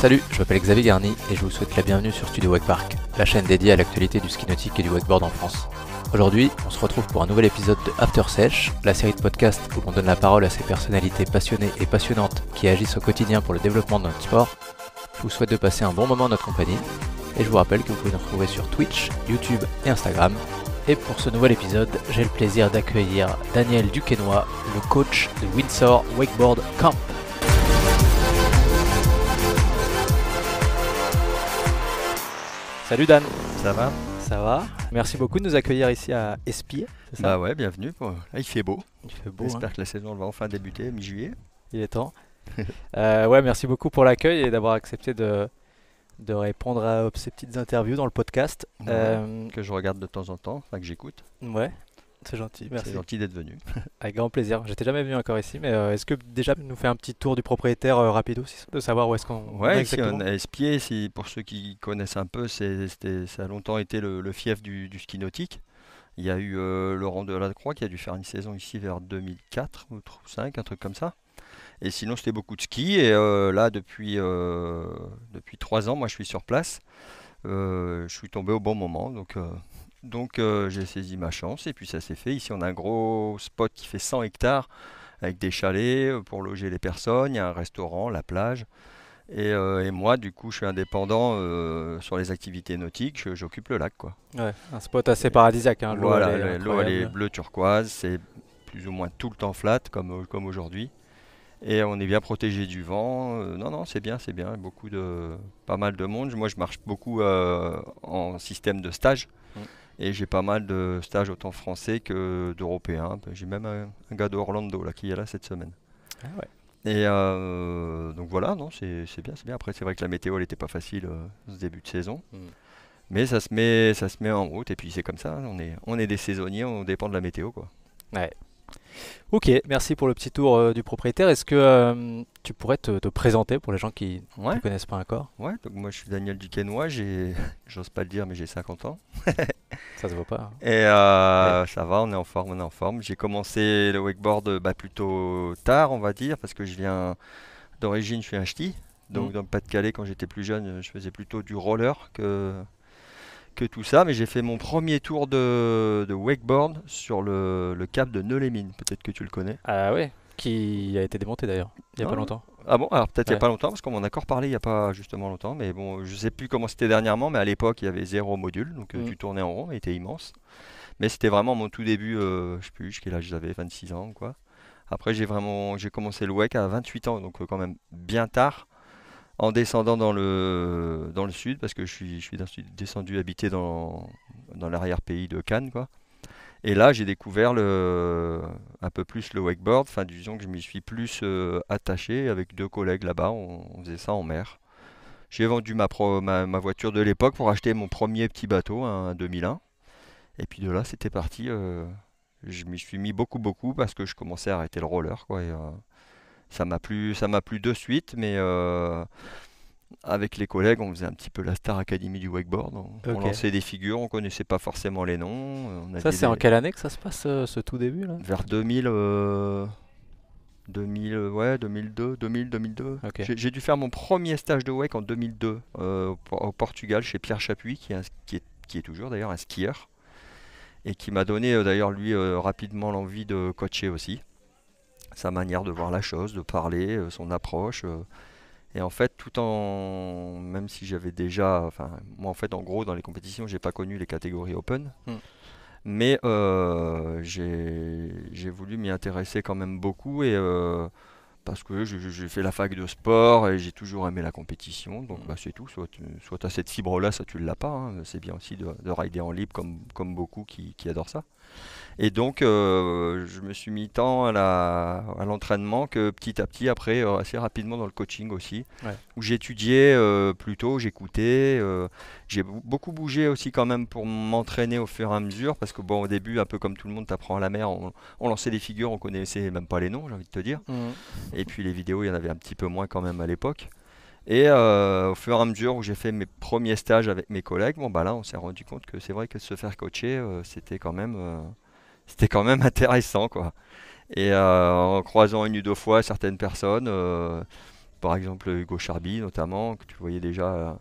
Salut, je m'appelle Xavier Garny et je vous souhaite la bienvenue sur Studio Wakepark, la chaîne dédiée à l'actualité du ski nautique et du wakeboard en France. Aujourd'hui, on se retrouve pour un nouvel épisode de After Sesh, la série de podcasts où l'on donne la parole à ces personnalités passionnées et passionnantes qui agissent au quotidien pour le développement de notre sport. Je vous souhaite de passer un bon moment en notre compagnie et je vous rappelle que vous pouvez nous retrouver sur Twitch, YouTube et Instagram. Et pour ce nouvel épisode, j'ai le plaisir d'accueillir Daniel Duquesnoy, le coach de Windsor Wakeboard Camp. Salut Dan. Ça va? Ça va. Merci beaucoup de nous accueillir ici à Espier, c'est ça? Bah ouais, bienvenue. Là, il fait beau. Il fait beau. J'espère que la saison va enfin débuter, mi-juillet. Il est temps. Ouais, merci beaucoup pour l'accueil et d'avoir accepté de répondre à ces petites interviews dans le podcast. Que je regarde de temps en temps, enfin que j'écoute. Ouais, c'est gentil, merci. C'est gentil d'être venu. Avec grand plaisir. J'étais jamais venu encore ici, mais est-ce que déjà nous fait un petit tour du propriétaire rapido, de savoir où est-ce qu'on Ouais, est ici exactement? on est à Espier, pour ceux qui connaissent un peu, ça a longtemps été le fief du ski nautique. Il y a eu Laurent Delacroix qui a dû faire une saison ici vers 2004 ou 2005, un truc comme ça. Et sinon c'était beaucoup de ski et là depuis 3 ans, moi je suis sur place. Je suis tombé au bon moment, donc j'ai saisi ma chance et puis ça s'est fait. Ici on a un gros spot qui fait 100 hectares avec des chalets pour loger les personnes, il y a un restaurant, la plage. Et moi du coup je suis indépendant sur les activités nautiques, j'occupe le lac quoi. Ouais, un spot assez paradisiaque, hein. L'eau, Voilà, elle est l'eau elle est incroyable. bleu turquoise, c'est plus ou moins tout le temps flat comme aujourd'hui. Et on est bien protégé du vent. Non, c'est bien. Pas mal de monde. Moi, je marche beaucoup en système de stage. Mm. Et j'ai pas mal de stages autant français que d'européens. J'ai même un gars d'Orlando là, qui est là cette semaine. Ah ouais. Et donc voilà, non, c'est bien. Après, c'est vrai que la météo, elle n'était pas facile ce début de saison. Mm. Mais ça se met en route. Et puis c'est comme ça. On est des saisonniers, on dépend de la météo, quoi. Ouais. Ok, merci pour le petit tour du propriétaire. Est-ce que tu pourrais te présenter pour les gens qui ne Ouais. te connaissent pas encore? Ouais, donc moi je suis Daniel Duquesnoy, j'ose pas le dire, mais j'ai 50 ans. Ça se voit pas, hein. Et ça va, on est en forme. J'ai commencé le wakeboard plutôt tard, on va dire, parce que d'origine, je suis un ch'ti. Donc Mm. dans le Pas-de-Calais, quand j'étais plus jeune, je faisais plutôt du roller que tout ça. Mais j'ai fait mon premier tour de wakeboard sur le cap de Neux-les-Mines. Peut-être que tu le connais. Ah ouais, qui a été démonté d'ailleurs, il y a pas Non? longtemps. Ah bon, alors peut-être il n'y a Ouais. pas longtemps, parce qu'on m'en a encore parlé il n'y a pas justement longtemps, mais bon, je sais plus comment c'était dernièrement, mais à l'époque il y avait 0 module, donc Mm. tu tournais en rond, il était immense. Mais c'était vraiment mon tout début, je sais plus quel âge j'avais, 26 ans ou quoi. Après j'ai commencé le wake à 28 ans, donc quand même bien tard, en descendant dans le sud, parce que je suis descendu habiter dans l'arrière-pays de Cannes, quoi. Et là, j'ai découvert un peu plus le wakeboard. Enfin, disons que je m'y suis plus attaché avec 2 collègues là-bas. On faisait ça en mer. J'ai vendu ma voiture de l'époque pour acheter mon premier petit bateau, un 2001. Et puis de là, c'était parti. Je m'y suis mis beaucoup parce que je commençais à arrêter le roller, quoi. Et, ça m'a plu de suite, mais avec les collègues, on faisait un petit peu la Star Academy du wakeboard. On Ok. lançait des figures, on connaissait pas forcément les noms. On Ça, aviait c'est en quelle année que ça se passe, ce tout début là? vers 2000, ouais, 2002, 2002. Ok. J'ai dû faire mon premier stage de wake en 2002 au Portugal chez Pierre Chapuis, qui est toujours d'ailleurs un skieur, et qui m'a donné d'ailleurs lui rapidement l'envie de coacher aussi. Sa manière de voir la chose, de parler, son approche. Et en fait, même si j'avais déjà, enfin, moi en fait, en gros, dans les compétitions, j'ai pas connu les catégories open. Mm. Mais j'ai voulu m'y intéresser quand même beaucoup parce que j'ai fait la fac de sport et j'ai toujours aimé la compétition. Donc bah, c'est tout. Soit tu as cette fibre-là, soit tu ne l'as pas, hein. C'est bien aussi de rider en libre comme beaucoup qui adorent ça. Et donc je me suis mis tant à l'entraînement que petit à petit, après, assez rapidement dans le coaching aussi, Ouais. où j'étudiais plutôt, j'écoutais. J'ai beaucoup bougé aussi quand même pour m'entraîner au fur et à mesure, parce que bon, au début, un peu comme tout le monde, t'apprends à la mer, on lançait des figures, on connaissait même pas les noms, j'ai envie de te dire. Mm. Et puis les vidéos, il y en avait un petit peu moins quand même à l'époque. Et au fur et à mesure où j'ai fait mes premiers stages avec mes collègues, bon bah là, on s'est rendu compte que c'est vrai que se faire coacher, c'était quand même intéressant, quoi. Et en croisant une ou deux fois certaines personnes, par exemple Hugo Charby notamment, que tu voyais déjà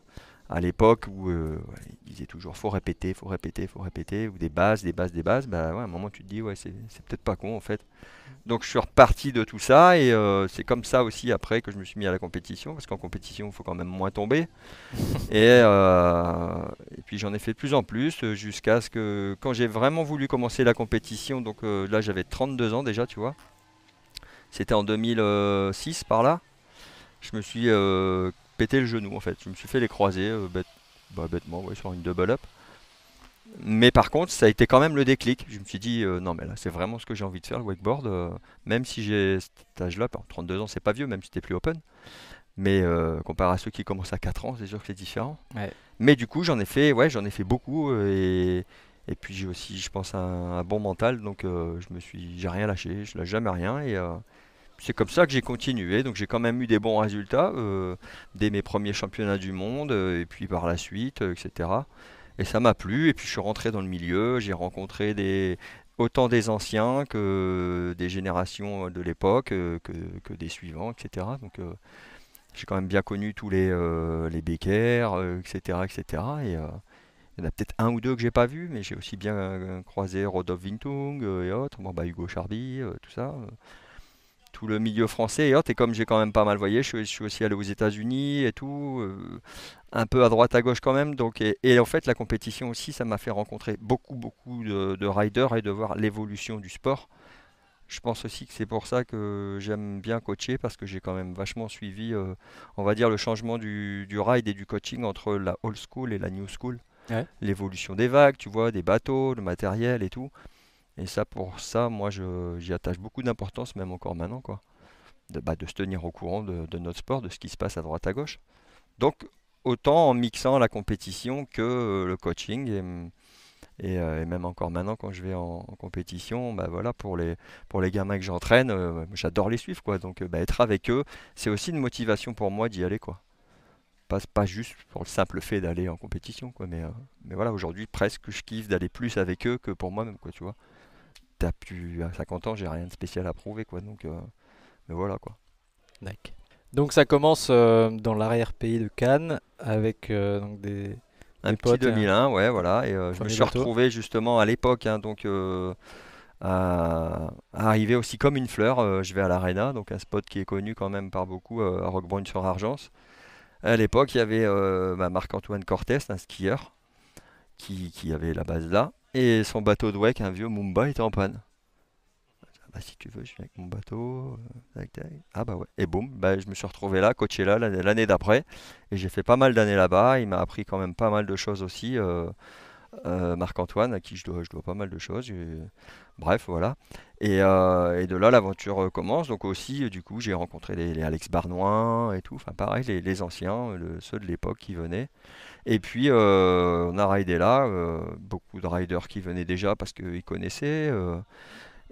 à l'époque où il disait toujours faut répéter, faut répéter, faut répéter, ou des bases, des bases, des bases. Bah ouais, à un moment tu te dis ouais c'est peut-être pas con en fait. Donc je suis reparti de tout ça et c'est comme ça aussi après que je me suis mis à la compétition parce qu'en compétition il faut quand même moins tomber et puis j'en ai fait de plus en plus jusqu'à ce que quand j'ai vraiment voulu commencer la compétition, donc là j'avais 32 ans déjà, tu vois. C'était en 2006 par là. Je me suis pété le genou en fait. Je me suis fait les croisés bêtement ouais, sur une double up. Mais par contre, ça a été quand même le déclic. Je me suis dit, non, mais là, c'est vraiment ce que j'ai envie de faire, le wakeboard. Même si j'ai cet âge-là, 32 ans, c'est pas vieux, même si t'es plus open. Mais comparé à ceux qui commencent à 4 ans, c'est sûr que c'est différent. Ouais. Mais du coup, j'en ai fait beaucoup. Et puis j'ai aussi, je pense, un bon mental. Donc j'ai rien lâché, je lâche jamais rien. Et c'est comme ça que j'ai continué. Donc j'ai quand même eu des bons résultats dès mes premiers championnats du monde. Et puis par la suite, etc. Et ça m'a plu, et puis je suis rentré dans le milieu, j'ai rencontré autant des anciens que des générations de l'époque, que des suivants, etc. Donc j'ai quand même bien connu tous les Becker, etc., etc. Et il y en a peut-être un ou deux que j'ai pas vu, mais j'ai aussi bien croisé Rodolphe Vintung et autres, bon, bah, Hugo Charby, tout ça. Tout le milieu français et autres. Et comme j'ai quand même pas mal voyagé, je suis aussi allé aux États-Unis et tout, un peu à droite à gauche quand même. Donc, et en fait, la compétition aussi, ça m'a fait rencontrer beaucoup de riders et de voir l'évolution du sport. Je pense aussi que c'est pour ça que j'aime bien coacher parce que j'ai quand même vachement suivi, on va dire, le changement du ride et du coaching entre la old school et la new school. Ouais. L'évolution des vagues, tu vois, des bateaux, le matériel et tout. Et ça, pour ça, moi, j'y attache beaucoup d'importance, même encore maintenant, quoi. De se tenir au courant de notre sport, de ce qui se passe à droite à gauche. Donc, autant en mixant la compétition que le coaching. Et même encore maintenant, quand je vais en compétition, bah voilà, pour les gamins que j'entraîne, j'adore les suivre, quoi. Donc, bah, être avec eux, c'est aussi une motivation pour moi d'y aller, quoi. Pas juste pour le simple fait d'aller en compétition, quoi. Mais voilà, aujourd'hui, presque, je kiffe d'aller plus avec eux que pour moi-même, quoi, tu vois. T'as plus à 50 ans, j'ai rien de spécial à prouver, quoi. Donc, mais voilà, quoi. D'accord. Donc ça commence dans l'arrière-pays de Cannes avec donc Un des petit potes, et un 2001, ouais, voilà. Et je me premier suis bateau. retrouvé justement à l'époque, hein, donc à arriver aussi comme une fleur. Je vais à l'Arena, donc un spot qui est connu quand même par beaucoup à Roquebrune-sur-Argence. À l'époque, il y avait Marc-Antoine Cortès, un skieur, qui avait la base là. Et son bateau de wake, un vieux Mumba, était en panne. Bah, si tu veux, je viens avec mon bateau. Tac, tac. Ah bah ouais. Et boum, bah, je me suis retrouvé là, coaché là l'année d'après. Et j'ai fait pas mal d'années là-bas. Il m'a appris quand même pas mal de choses aussi. Marc-Antoine, à qui je dois pas mal de choses. Bref, voilà. Et de là, l'aventure commence. Donc aussi, du coup, j'ai rencontré les Alex Barnoin et tout. Enfin, pareil, les anciens, ceux de l'époque qui venaient. Et puis, on a ridé là. Beaucoup de riders qui venaient déjà parce qu'ils connaissaient.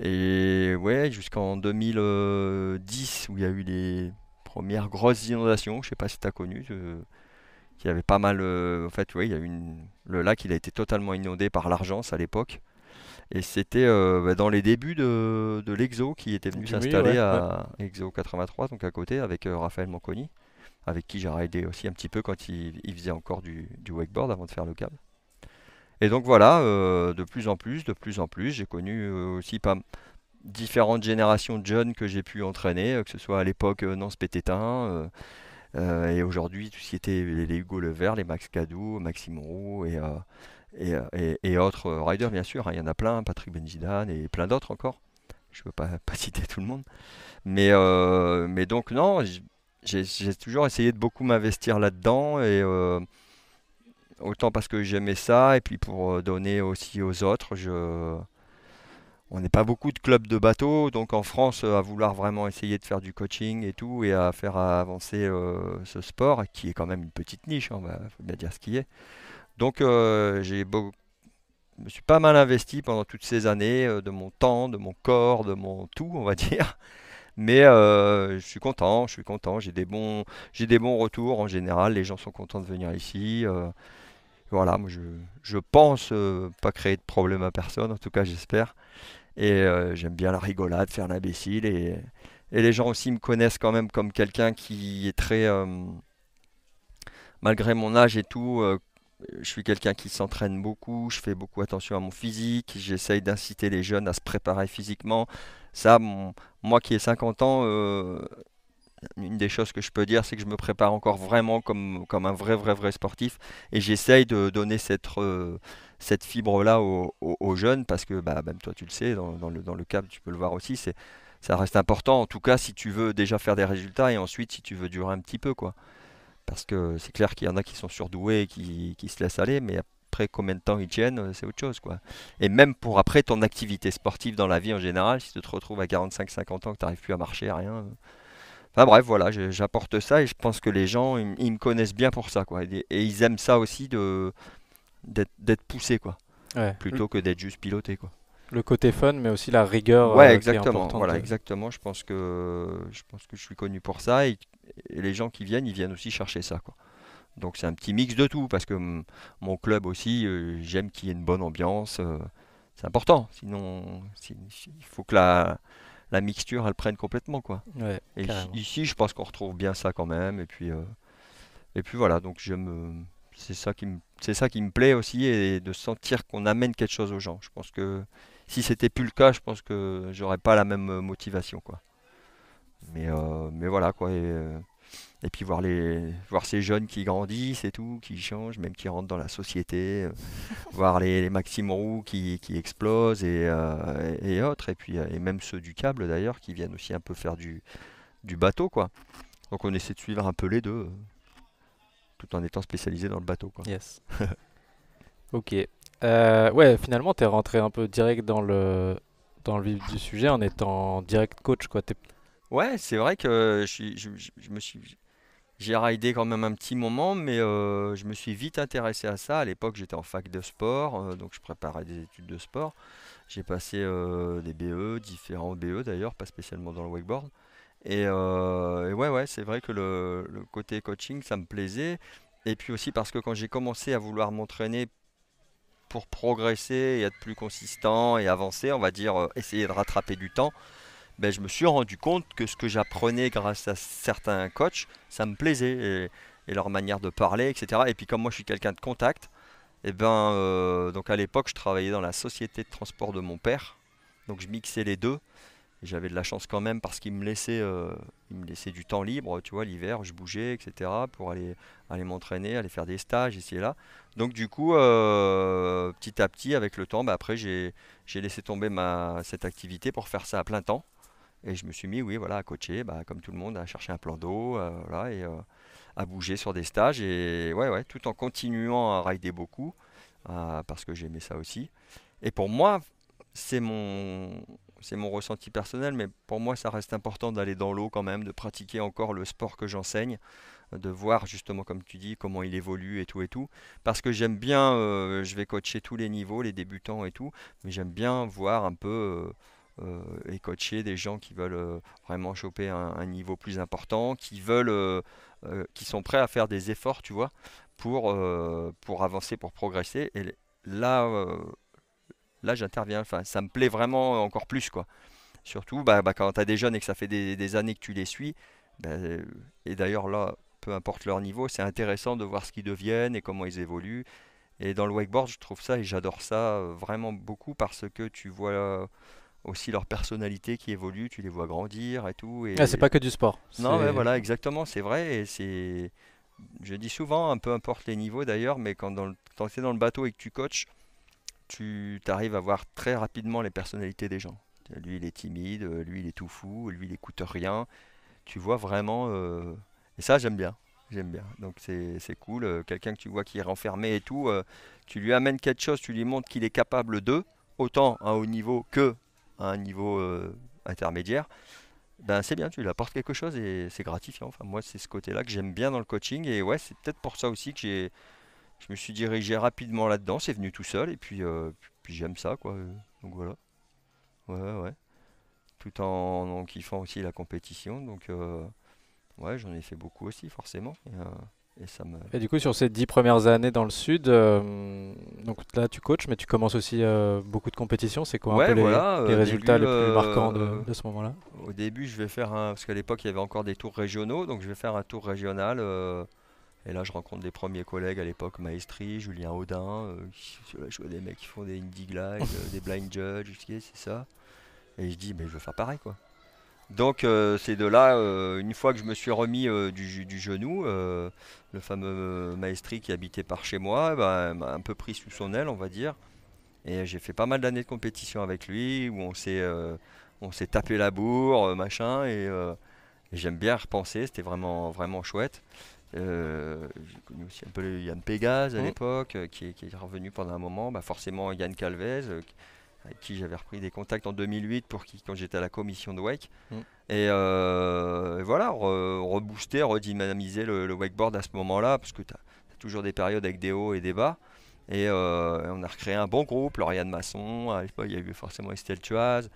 Et ouais, jusqu'en 2010, où il y a eu les premières grosses inondations. Je sais pas si tu as connu. Il y avait pas mal. En fait, ouais, il y a eu le lac, il a été totalement inondé par l'Argence à l'époque. Et c'était dans les débuts de l'Exo qui était venu Oui, s'installer ouais, ouais. à Exo 83, donc à côté, avec Raphaël Monconi, avec qui j'ai ridé aussi un petit peu quand il faisait encore du wakeboard avant de faire le câble. Et donc voilà, de plus en plus, j'ai connu aussi pas différentes générations de jeunes que j'ai pu entraîner, que ce soit à l'époque Nance Pététin, et aujourd'hui tout ce qui était les Hugo Levert, les Max Cadou, Maxime Roux et autres riders bien sûr, hein, il y en a plein, Patrick Benzidan et plein d'autres encore. Je ne peux pas citer tout le monde. Mais donc non, j'ai toujours essayé de beaucoup m'investir là-dedans et autant parce que j'aimais ça et puis pour donner aussi aux autres. On n'est pas beaucoup de clubs de bateaux, donc en France, à vouloir vraiment essayer de faire du coaching et tout, et à faire avancer ce sport, qui est quand même une petite niche, hein, faut bien dire ce qui est. Donc je me suis pas mal investi pendant toutes ces années, de mon temps, de mon corps, de mon tout, on va dire. Mais je suis content, j'ai des bons retours en général, les gens sont contents de venir ici. Voilà, moi je pense pas créer de problème à personne, en tout cas j'espère. Et j'aime bien la rigolade, faire l'imbécile. Et les gens aussi me connaissent quand même comme quelqu'un qui est très, malgré mon âge et tout, je suis quelqu'un qui s'entraîne beaucoup, je fais beaucoup attention à mon physique, j'essaye d'inciter les jeunes à se préparer physiquement. Ça, moi qui ai 50 ans, une des choses que je peux dire, c'est que je me prépare encore vraiment comme un vrai sportif. Et j'essaye de donner cette fibre-là aux jeunes, parce que bah, même toi tu le sais, dans le câble tu peux le voir aussi, ça reste important, en tout cas si tu veux déjà faire des résultats et ensuite si tu veux durer un petit peu, quoi. Parce que c'est clair qu'il y en a qui sont surdoués et qui se laissent aller, mais après combien de temps ils tiennent, c'est autre chose, quoi. Et même pour après ton activité sportive dans la vie en général, si tu te retrouves à 45-50 ans que tu n'arrives plus à marcher, à rien. Enfin bref, voilà, j'apporte ça et je pense que les gens, ils me connaissent bien pour ça, quoi. Et ils aiment ça aussi d'être poussé, quoi. Ouais. Plutôt que d'être juste piloté, quoi. Le côté fun, mais aussi la rigueur Ouais, qui est exactement. importante. Voilà, exactement. Je pense que je suis connu pour ça et les gens qui viennent, ils viennent aussi chercher ça, quoi. Donc c'est un petit mix de tout parce que mon club aussi, j'aime qu'il y ait une bonne ambiance. C'est important. Sinon, il faut que la mixture, elle prenne complètement, quoi. Ouais, Et carrément. ici, je pense qu'on retrouve bien ça quand même. Et puis voilà, donc c'est ça qui me plaît aussi, et de sentir qu'on amène quelque chose aux gens. Je pense que si c'était plus le cas, je pense que j'aurais pas la même motivation, quoi. Mais voilà, quoi. Et puis voir ces jeunes qui grandissent et tout, qui changent, même qui rentrent dans la société, voir les Maxime Roux qui explosent et autres, et puis et même ceux du câble d'ailleurs, qui viennent aussi un peu faire du bateau, quoi. Donc on essaie de suivre un peu les deux, tout en étant spécialisé dans le bateau, quoi. Yes. Ok. Ouais, finalement, t'es rentré un peu direct dans le vif du sujet en étant direct coach, quoi. Ouais, c'est vrai que j'ai raidé quand même un petit moment, mais je me suis vite intéressé à ça. À l'époque, j'étais en fac de sport, donc je préparais des études de sport. J'ai passé des BE, différents BE d'ailleurs, pas spécialement dans le wakeboard. Et ouais, c'est vrai que le côté coaching, ça me plaisait. Et puis aussi parce que quand j'ai commencé à vouloir m'entraîner pour progresser et être plus consistant et avancer, on va dire, essayer de rattraper du temps, ben, je me suis rendu compte que ce que j'apprenais grâce à certains coachs, ça me plaisait. Et leur manière de parler, etc. Et puis comme moi je suis quelqu'un de contact, et ben, donc à l'époque je travaillais dans la société de transport de mon père. Donc je mixais les deux. Et j'avais de la chance quand même parce qu'il me laissait du temps libre, tu vois, l'hiver, je bougeais, etc. pour aller m'entraîner, aller faire des stages ici et là. Donc du coup, petit à petit, avec le temps, bah, après j'ai laissé tomber cette activité pour faire ça à plein temps. Et je me suis mis, oui, voilà, à coacher, bah, comme tout le monde, à chercher un plan d'eau, voilà, et à bouger sur des stages. Et ouais, tout en continuant à rider beaucoup, parce que j'aimais ça aussi. Et pour moi, c'est mon, c'est mon ressenti personnel, mais pour moi, ça reste important d'aller dans l'eau quand même, de pratiquer encore le sport que j'enseigne, de voir justement, comme tu dis, comment il évolue et tout et tout. Parce que j'aime bien, je vais coacher tous les niveaux, les débutants et tout, mais j'aime bien voir un peu et coacher des gens qui veulent vraiment choper un niveau plus important, qui sont prêts à faire des efforts, tu vois, pour avancer, pour progresser. Et là, là j'interviens. Enfin, ça me plaît vraiment encore plus, quoi. Surtout quand tu as des jeunes et que ça fait des années que tu les suis. bah, euh, et d'ailleurs, là, peu importe leur niveau, c'est intéressant de voir ce qu'ils deviennent et comment ils évoluent. Et dans le wakeboard, je trouve ça et j'adore ça vraiment beaucoup, parce que tu vois aussi leur personnalité qui évolue, tu les vois grandir et tout. Ah, c'est pas que du sport. Non, mais C'est voilà, exactement, c'est vrai. Je dis souvent, peu importe les niveaux d'ailleurs, mais quand tu es dans le bateau et que tu coaches, tu arrives à voir très rapidement les personnalités des gens. Lui, il est timide, lui, il est tout fou, lui, il écoute rien. Tu vois vraiment. Et ça, j'aime bien. J'aime bien. Donc, c'est cool. Quelqu'un que tu vois qui est renfermé et tout, tu lui amènes quelque chose, tu lui montres qu'il est capable de, autant à un haut niveau que à un niveau intermédiaire. Ben, c'est bien, tu lui apportes quelque chose et c'est gratifiant. Enfin, moi, c'est ce côté-là que j'aime bien dans le coaching. Et ouais, c'est peut-être pour ça aussi que je me suis dirigé rapidement là-dedans, c'est venu tout seul, et puis j'aime ça, quoi. Donc voilà. Ouais, ouais. Tout en kiffant aussi la compétition. Donc ouais, j'en ai fait beaucoup aussi, forcément. Et ça me... Et du coup, sur ces 10 premières années dans le sud, donc là tu coaches, mais tu commences aussi beaucoup de compétitions. C'est quoi un peu Ouais, voilà, les au résultats début, les plus marquants de ce moment-là? je vais faire un... Parce qu'à l'époque, il y avait encore des tours régionaux, donc je vais faire un tour régional. Et là, je rencontre des premiers collègues à l'époque, Maestri, Julien Audin. Je vois des mecs qui font des indie glide, des blind judge, c'est ça. Et je dis, mais je veux faire pareil, quoi. Donc c'est de là, une fois que je me suis remis du genou, le fameux Maestri qui habitait par chez moi, bah, m'a un peu pris sous son aile, on va dire. Et j'ai fait pas mal d'années de compétition avec lui, où on s'est tapé la bourre, machin, et j'aime bien repenser, c'était vraiment, vraiment chouette. J'ai connu aussi un peu Yann Pégase à Mm. l'époque, qui est revenu pendant un moment, bah forcément Yann Calvez, avec qui j'avais repris des contacts en 2008 quand j'étais à la commission de wake. Mm. Et voilà, rebooster, redynamiser le wakeboard à ce moment-là, parce que tu as toujours des périodes avec des hauts et des bas. Et on a recréé un bon groupe, Lauriane Masson, à l'époque il y a eu forcément Estelle Tuaz.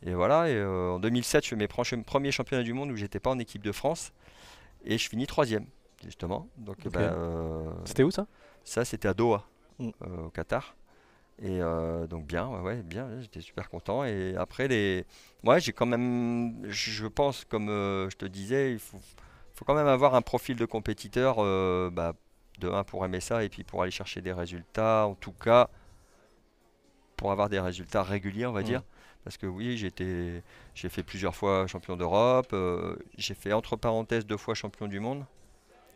Et voilà, en 2007 je fais mes premiers championnats du monde où j'étais pas en équipe de France, et je finis troisième, justement. Donc Ok. bah, C'était où ça? ça c'était à Doha, Mm. au Qatar. Et donc bien, ouais, bien, j'étais super content. Et après, ouais, j'ai quand même, je pense, comme je te disais, faut quand même avoir un profil de compétiteur, bah, de un pour aimer ça et puis pour aller chercher des résultats, en tout cas pour avoir des résultats réguliers, on va Mm. dire. Parce que oui, j'ai fait plusieurs fois champion d'Europe, j'ai fait entre parenthèses 2 fois champion du monde.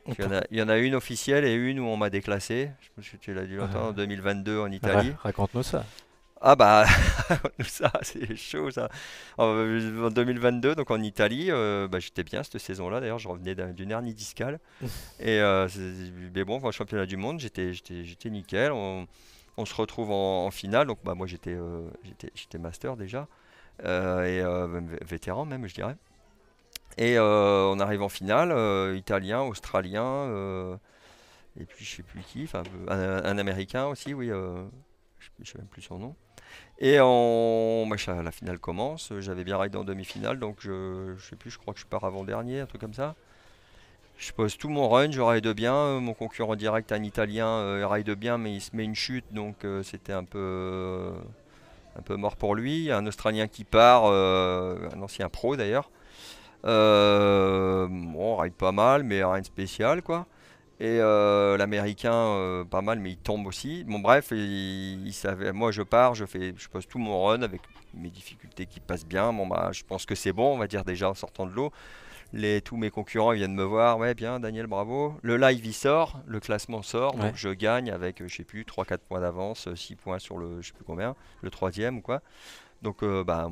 Il y en a une officielle et une où on m'a déclassé. Je me suis, tu l'as dit longtemps, en 2022 en Italie. Raconte-nous ça. Ah bah, ça, c'est chaud ça. En 2022, donc en Italie, bah, j'étais bien cette saison-là. D'ailleurs, je revenais d'une hernie discale. Et mais bon, pour le championnat du monde, j'étais nickel. On se retrouve en finale. Donc bah, moi, j'étais master déjà. Même vétéran même, je dirais. Et on arrive en finale, italien, australien, et puis je sais plus qui, enfin un américain aussi, oui, je sais même plus son nom. Et la finale commence, j'avais bien raidé en demi-finale, donc je sais plus, je crois que je pars avant-dernier, un truc comme ça. Je pose tout mon run, je ride bien, mon concurrent direct, un italien, ride bien, mais il se met une chute, donc c'était un peu mort pour lui. Un australien qui part, un ancien pro d'ailleurs. Bon, on ride pas mal, mais rien de spécial, quoi. Et l'américain, pas mal, mais il tombe aussi. Bon, bref, il savait, moi je pars, je pose tout mon run avec mes difficultés qui passent bien. Bon, bah, je pense que c'est bon, on va dire déjà en sortant de l'eau. Tous mes concurrents ils viennent me voir, ouais, bien, Daniel, bravo. Le live il sort, le classement sort, Ouais. donc je gagne avec, je sais plus, 3 4 points d'avance, 6 points sur je sais plus combien, le troisième ou quoi. Donc, bah,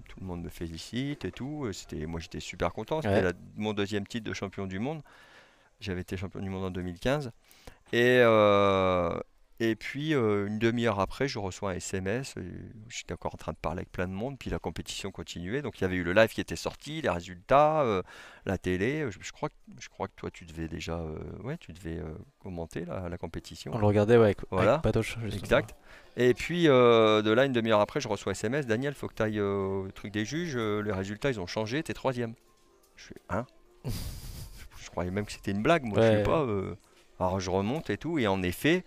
tout le monde me félicite et tout. Moi, j'étais super content. C'était Ouais. mon deuxième titre de champion du monde. J'avais été champion du monde en 2015. Et, euh, et puis, une demi-heure après, je reçois un SMS. J'étais encore en train de parler avec plein de monde. Puis la compétition continuait. Donc, il y avait eu le live qui était sorti, les résultats, la télé. Je crois que toi, tu devais déjà ouais, tu devais commenter la compétition. On le regardait ouais, avec Voilà, Patoche, justement. exact. Et puis de là, une demi-heure après, je reçois SMS, Daniel, faut que tu ailles au truc des juges, les résultats, ils ont changé, t'es troisième. Je fais, hein? Je croyais même que c'était une blague, moi, je sais Ouais. pas. Alors je remonte et tout, et en effet,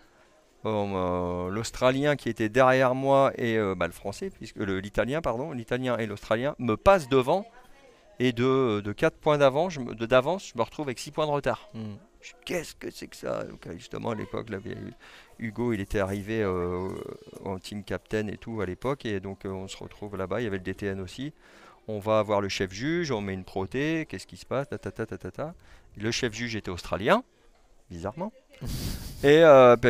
l'Australien qui était derrière moi et bah, le Français, l'Italien, pardon, l'Italien et l'Australien me passent devant, et de 4 points d'avance, d'avance, je me retrouve avec 6 points de retard. Mm. Qu'est-ce que c'est que ça? Donc, justement, à l'époque, là, Hugo, il était arrivé en team captain et tout à l'époque. Et donc, on se retrouve là-bas. Il y avait le DTN aussi. On va voir le chef juge. On met une protée. Qu'est-ce qui se passe? Ta, ta, ta, ta, ta, ta. Le chef juge était australien, bizarrement. Et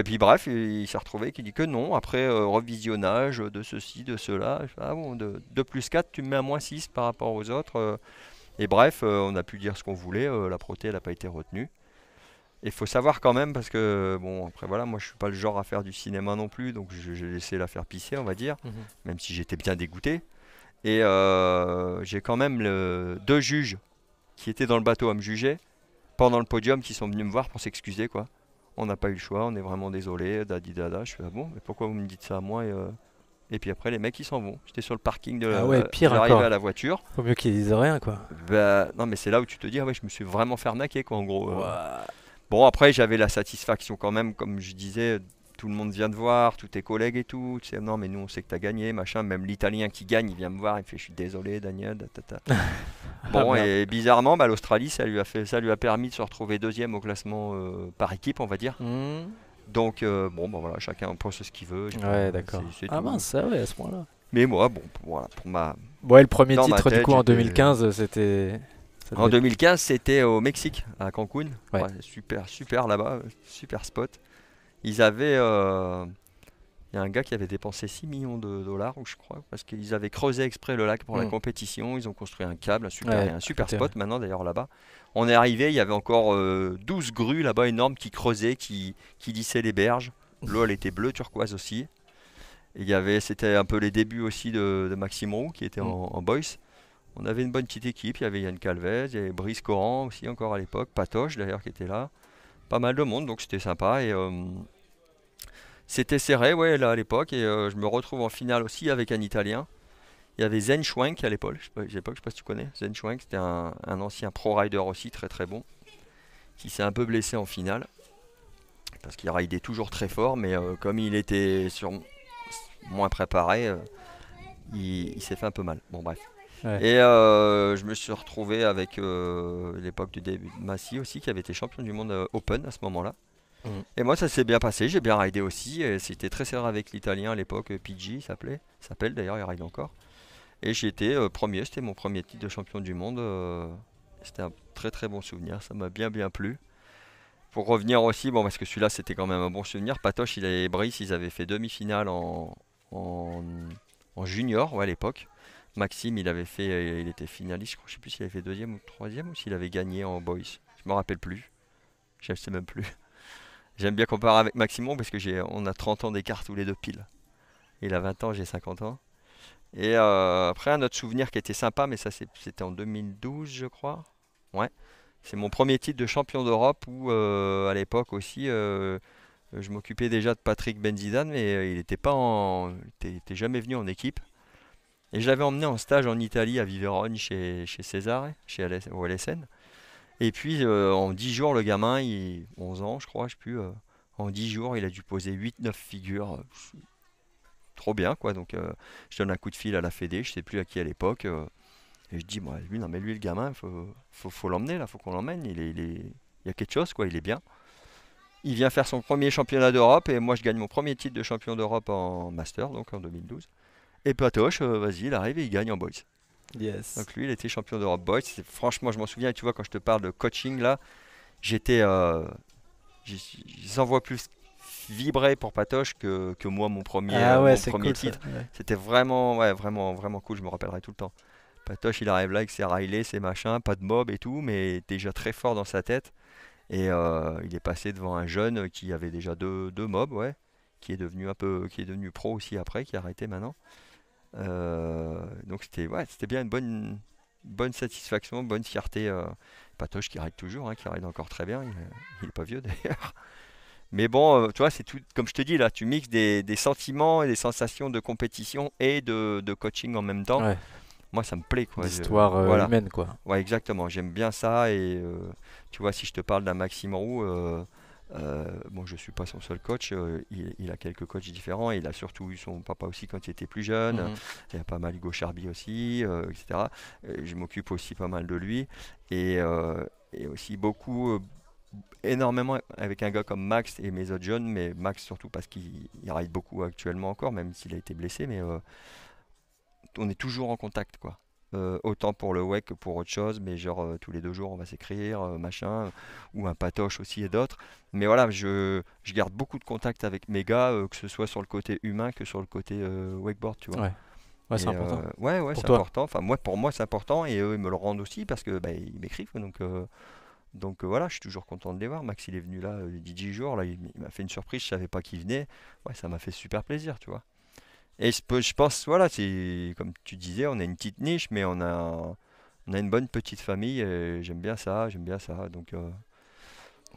puis, bref, il s'est retrouvé qui dit que non. Après revisionnage de ceci, de cela. Je fais, ah bon, de 2 plus 4, tu me mets à moins 6 par rapport aux autres. Et bref, on a pu dire ce qu'on voulait. La protée, elle n'a pas été retenue. Il faut savoir quand même, parce que, bon, après voilà, moi je suis pas le genre à faire du cinéma non plus, donc j'ai laissé la faire pisser, on va dire, Mhm. même si j'étais bien dégoûté. Et j'ai quand même deux juges qui étaient dans le bateau à me juger, pendant le podium, qui sont venus me voir pour s'excuser, quoi. On n'a pas eu le choix, on est vraiment désolé, dadi dada. Je fais, ah bon, mais pourquoi vous me dites ça à moi et puis après, les mecs, ils s'en vont. J'étais sur le parking Ah ouais, pire j'arrivais encore. à la voiture. Faut mieux qu'ils disent rien, quoi. Bah, non, mais c'est là où tu te dis, ah ouais, je me suis vraiment fait arnaquer, quoi, en gros. Ouah. Bon, après, j'avais la satisfaction quand même, comme je disais, tout le monde vient te voir, tous tes collègues et tout. Tu sais, non, mais nous, on sait que tu as gagné, machin. Même l'Italien qui gagne, il vient me voir, il fait, je suis désolé, Daniel. Tata. Ah Bon, merde. et bizarrement, bah, l'Australie, ça lui a permis de se retrouver deuxième au classement par équipe, on va dire. Hmm. Donc, bon, bah, voilà, chacun pense ce qu'il veut. Ouais, d'accord. C'est Ah tout. mince, ah ouais, à ce point-là. Mais moi, bon, voilà, Ouais, le premier dans ma titre, du tête, coup, en j'étais. 2015, c'était. Ça En devait être. 2015, c'était au Mexique, à Cancun. Ouais. Ouais, super, super là-bas, super spot. Ils avaient. Il y a un gars qui avait dépensé 6 millions de dollars, ou je crois, parce qu'ils avaient creusé exprès le lac pour la Hmm. compétition. Ils ont construit un câble, il y Ouais, a un à super côté, ouais. spot maintenant d'ailleurs là-bas. On est arrivé, il y avait encore 12 grues là-bas énormes qui creusaient, qui lissaient les berges. L'eau, elle était bleue turquoise aussi. Et c'était un peu les débuts aussi de Maxime Roux qui était Hmm. en boys. On avait une bonne petite équipe, il y avait Yann Calvez, il y avait Brice Coran aussi encore à l'époque, Patoche d'ailleurs qui était là. Pas mal de monde, donc c'était sympa. Et c'était serré, ouais, là à l'époque. Et je me retrouve en finale aussi avec un Italien. Il y avait Zen Schwenk à l'époque, je sais pas si tu connais. Zen Schwenk, c'était un ancien pro rider aussi, très très bon, qui s'est un peu blessé en finale. Parce qu'il raidait toujours très fort, mais comme il était moins préparé, il s'est fait un peu mal. Bon, bref. Ouais. Et je me suis retrouvé avec l'époque de David Massey aussi, qui avait été champion du monde Open à ce moment-là. Hmm. Et moi, ça s'est bien passé, j'ai bien ridé aussi. Et c'était très serré avec l'Italien à l'époque, PG, il s'appelle d'ailleurs, il ride encore. Et j'ai été premier, c'était mon premier titre de champion du monde. C'était un très très bon souvenir, ça m'a bien bien plu. Pour revenir aussi, bon, parce que celui-là c'était quand même un bon souvenir, Patoche et Brice, ils avaient fait demi-finale en, en junior ouais, à l'époque. Maxime, il était finaliste, je crois, je sais plus s'il avait fait deuxième ou troisième ou s'il avait gagné en boys. Je me rappelle plus, je sais même plus. J'aime bien comparer avec Maximon parce que on a 30 ans d'écart tous les deux pile. Il a 20 ans, j'ai 50 ans. Et après, un autre souvenir qui était sympa, mais ça c'était en 2012, je crois. Ouais. C'est mon premier titre de champion d'Europe où, à l'époque aussi, je m'occupais déjà de Patrick Benzidane, mais il était jamais venu en équipe. Et je l'avais emmené en stage en Italie à Vivérone chez César, au LSN. Et puis en 10 jours, le gamin, 11 ans je crois, je sais plus, en 10 jours, il a dû poser 8 9 figures. Trop bien quoi. Donc je donne un coup de fil à la Fédé, je sais plus à qui à l'époque. Et je dis, moi, lui, non mais lui le gamin, faut l'emmener là, faut qu'on l'emmène. Il y a quelque chose quoi, il est bien. Il vient faire son premier championnat d'Europe et moi je gagne mon premier titre de champion d'Europe en Master, donc en 2012. Et Patoche, vas-y, il arrive et il gagne en Boys. Yes. Donc lui, il était champion d'Europe Boys. Franchement, je m'en souviens. Et tu vois, quand je te parle de coaching là, j'étais, j'en vois plus vibrer pour Patoche que moi Ah ouais, mon c'est premier cool ça. titre. Ouais. C'était vraiment, ouais, vraiment, vraiment cool. Je me rappellerai tout le temps. Patoche, il arrive là avec ses Riley, ses machins, pas de mob et tout, mais déjà très fort dans sa tête. Et il est passé devant un jeune qui avait déjà deux mobs, ouais, qui est devenu pro aussi après, qui a arrêté maintenant. Donc c'était ouais, c'était bien une bonne satisfaction, bonne fierté. Patoche qui ride toujours, hein, qui ride encore très bien. Il est pas vieux d'ailleurs. Mais bon, tu vois, c'est tout. Comme je te dis là, tu mixes des sentiments et des sensations de compétition et de coaching en même temps. Ouais. Moi, ça me plaît quoi. D'histoire Voilà. humaine, quoi. Ouais, exactement. J'aime bien ça. Et tu vois, si je te parle d'un Maxime Roux, bon, je suis pas son seul coach. Il a quelques coachs différents. Et il a surtout eu son papa aussi quand il était plus jeune. Mhm. Il y a pas mal Hugo Charby aussi, etc. Je m'occupe aussi pas mal de lui. Et aussi énormément avec un gars comme Max et mes autres jeunes. Mais Max surtout parce qu'il ride beaucoup actuellement encore, même s'il a été blessé. Mais on est toujours en contact, quoi. Autant pour le WEC que pour autre chose, mais genre tous les 2 jours on va s'écrire, machin, ou un patoche aussi et d'autres. Mais voilà, je garde beaucoup de contact avec mes gars, que ce soit sur le côté humain que sur le côté wakeboard, tu vois. Ouais. Ouais, c'est Et important. ouais, Pour c'est toi. important. Enfin, pour moi c'est important et eux ils me le rendent aussi parce que bah, ils m'écrivent. Donc voilà, je suis toujours content de les voir. Max il est venu là il y a 10 jours, là il m'a fait une surprise, je savais pas qu'il venait. Ouais, ça m'a fait super plaisir, tu vois. Et je pense, voilà, c'est comme tu disais, on a une petite niche, mais on a une bonne petite famille et j'aime bien ça, j'aime bien ça. Donc Que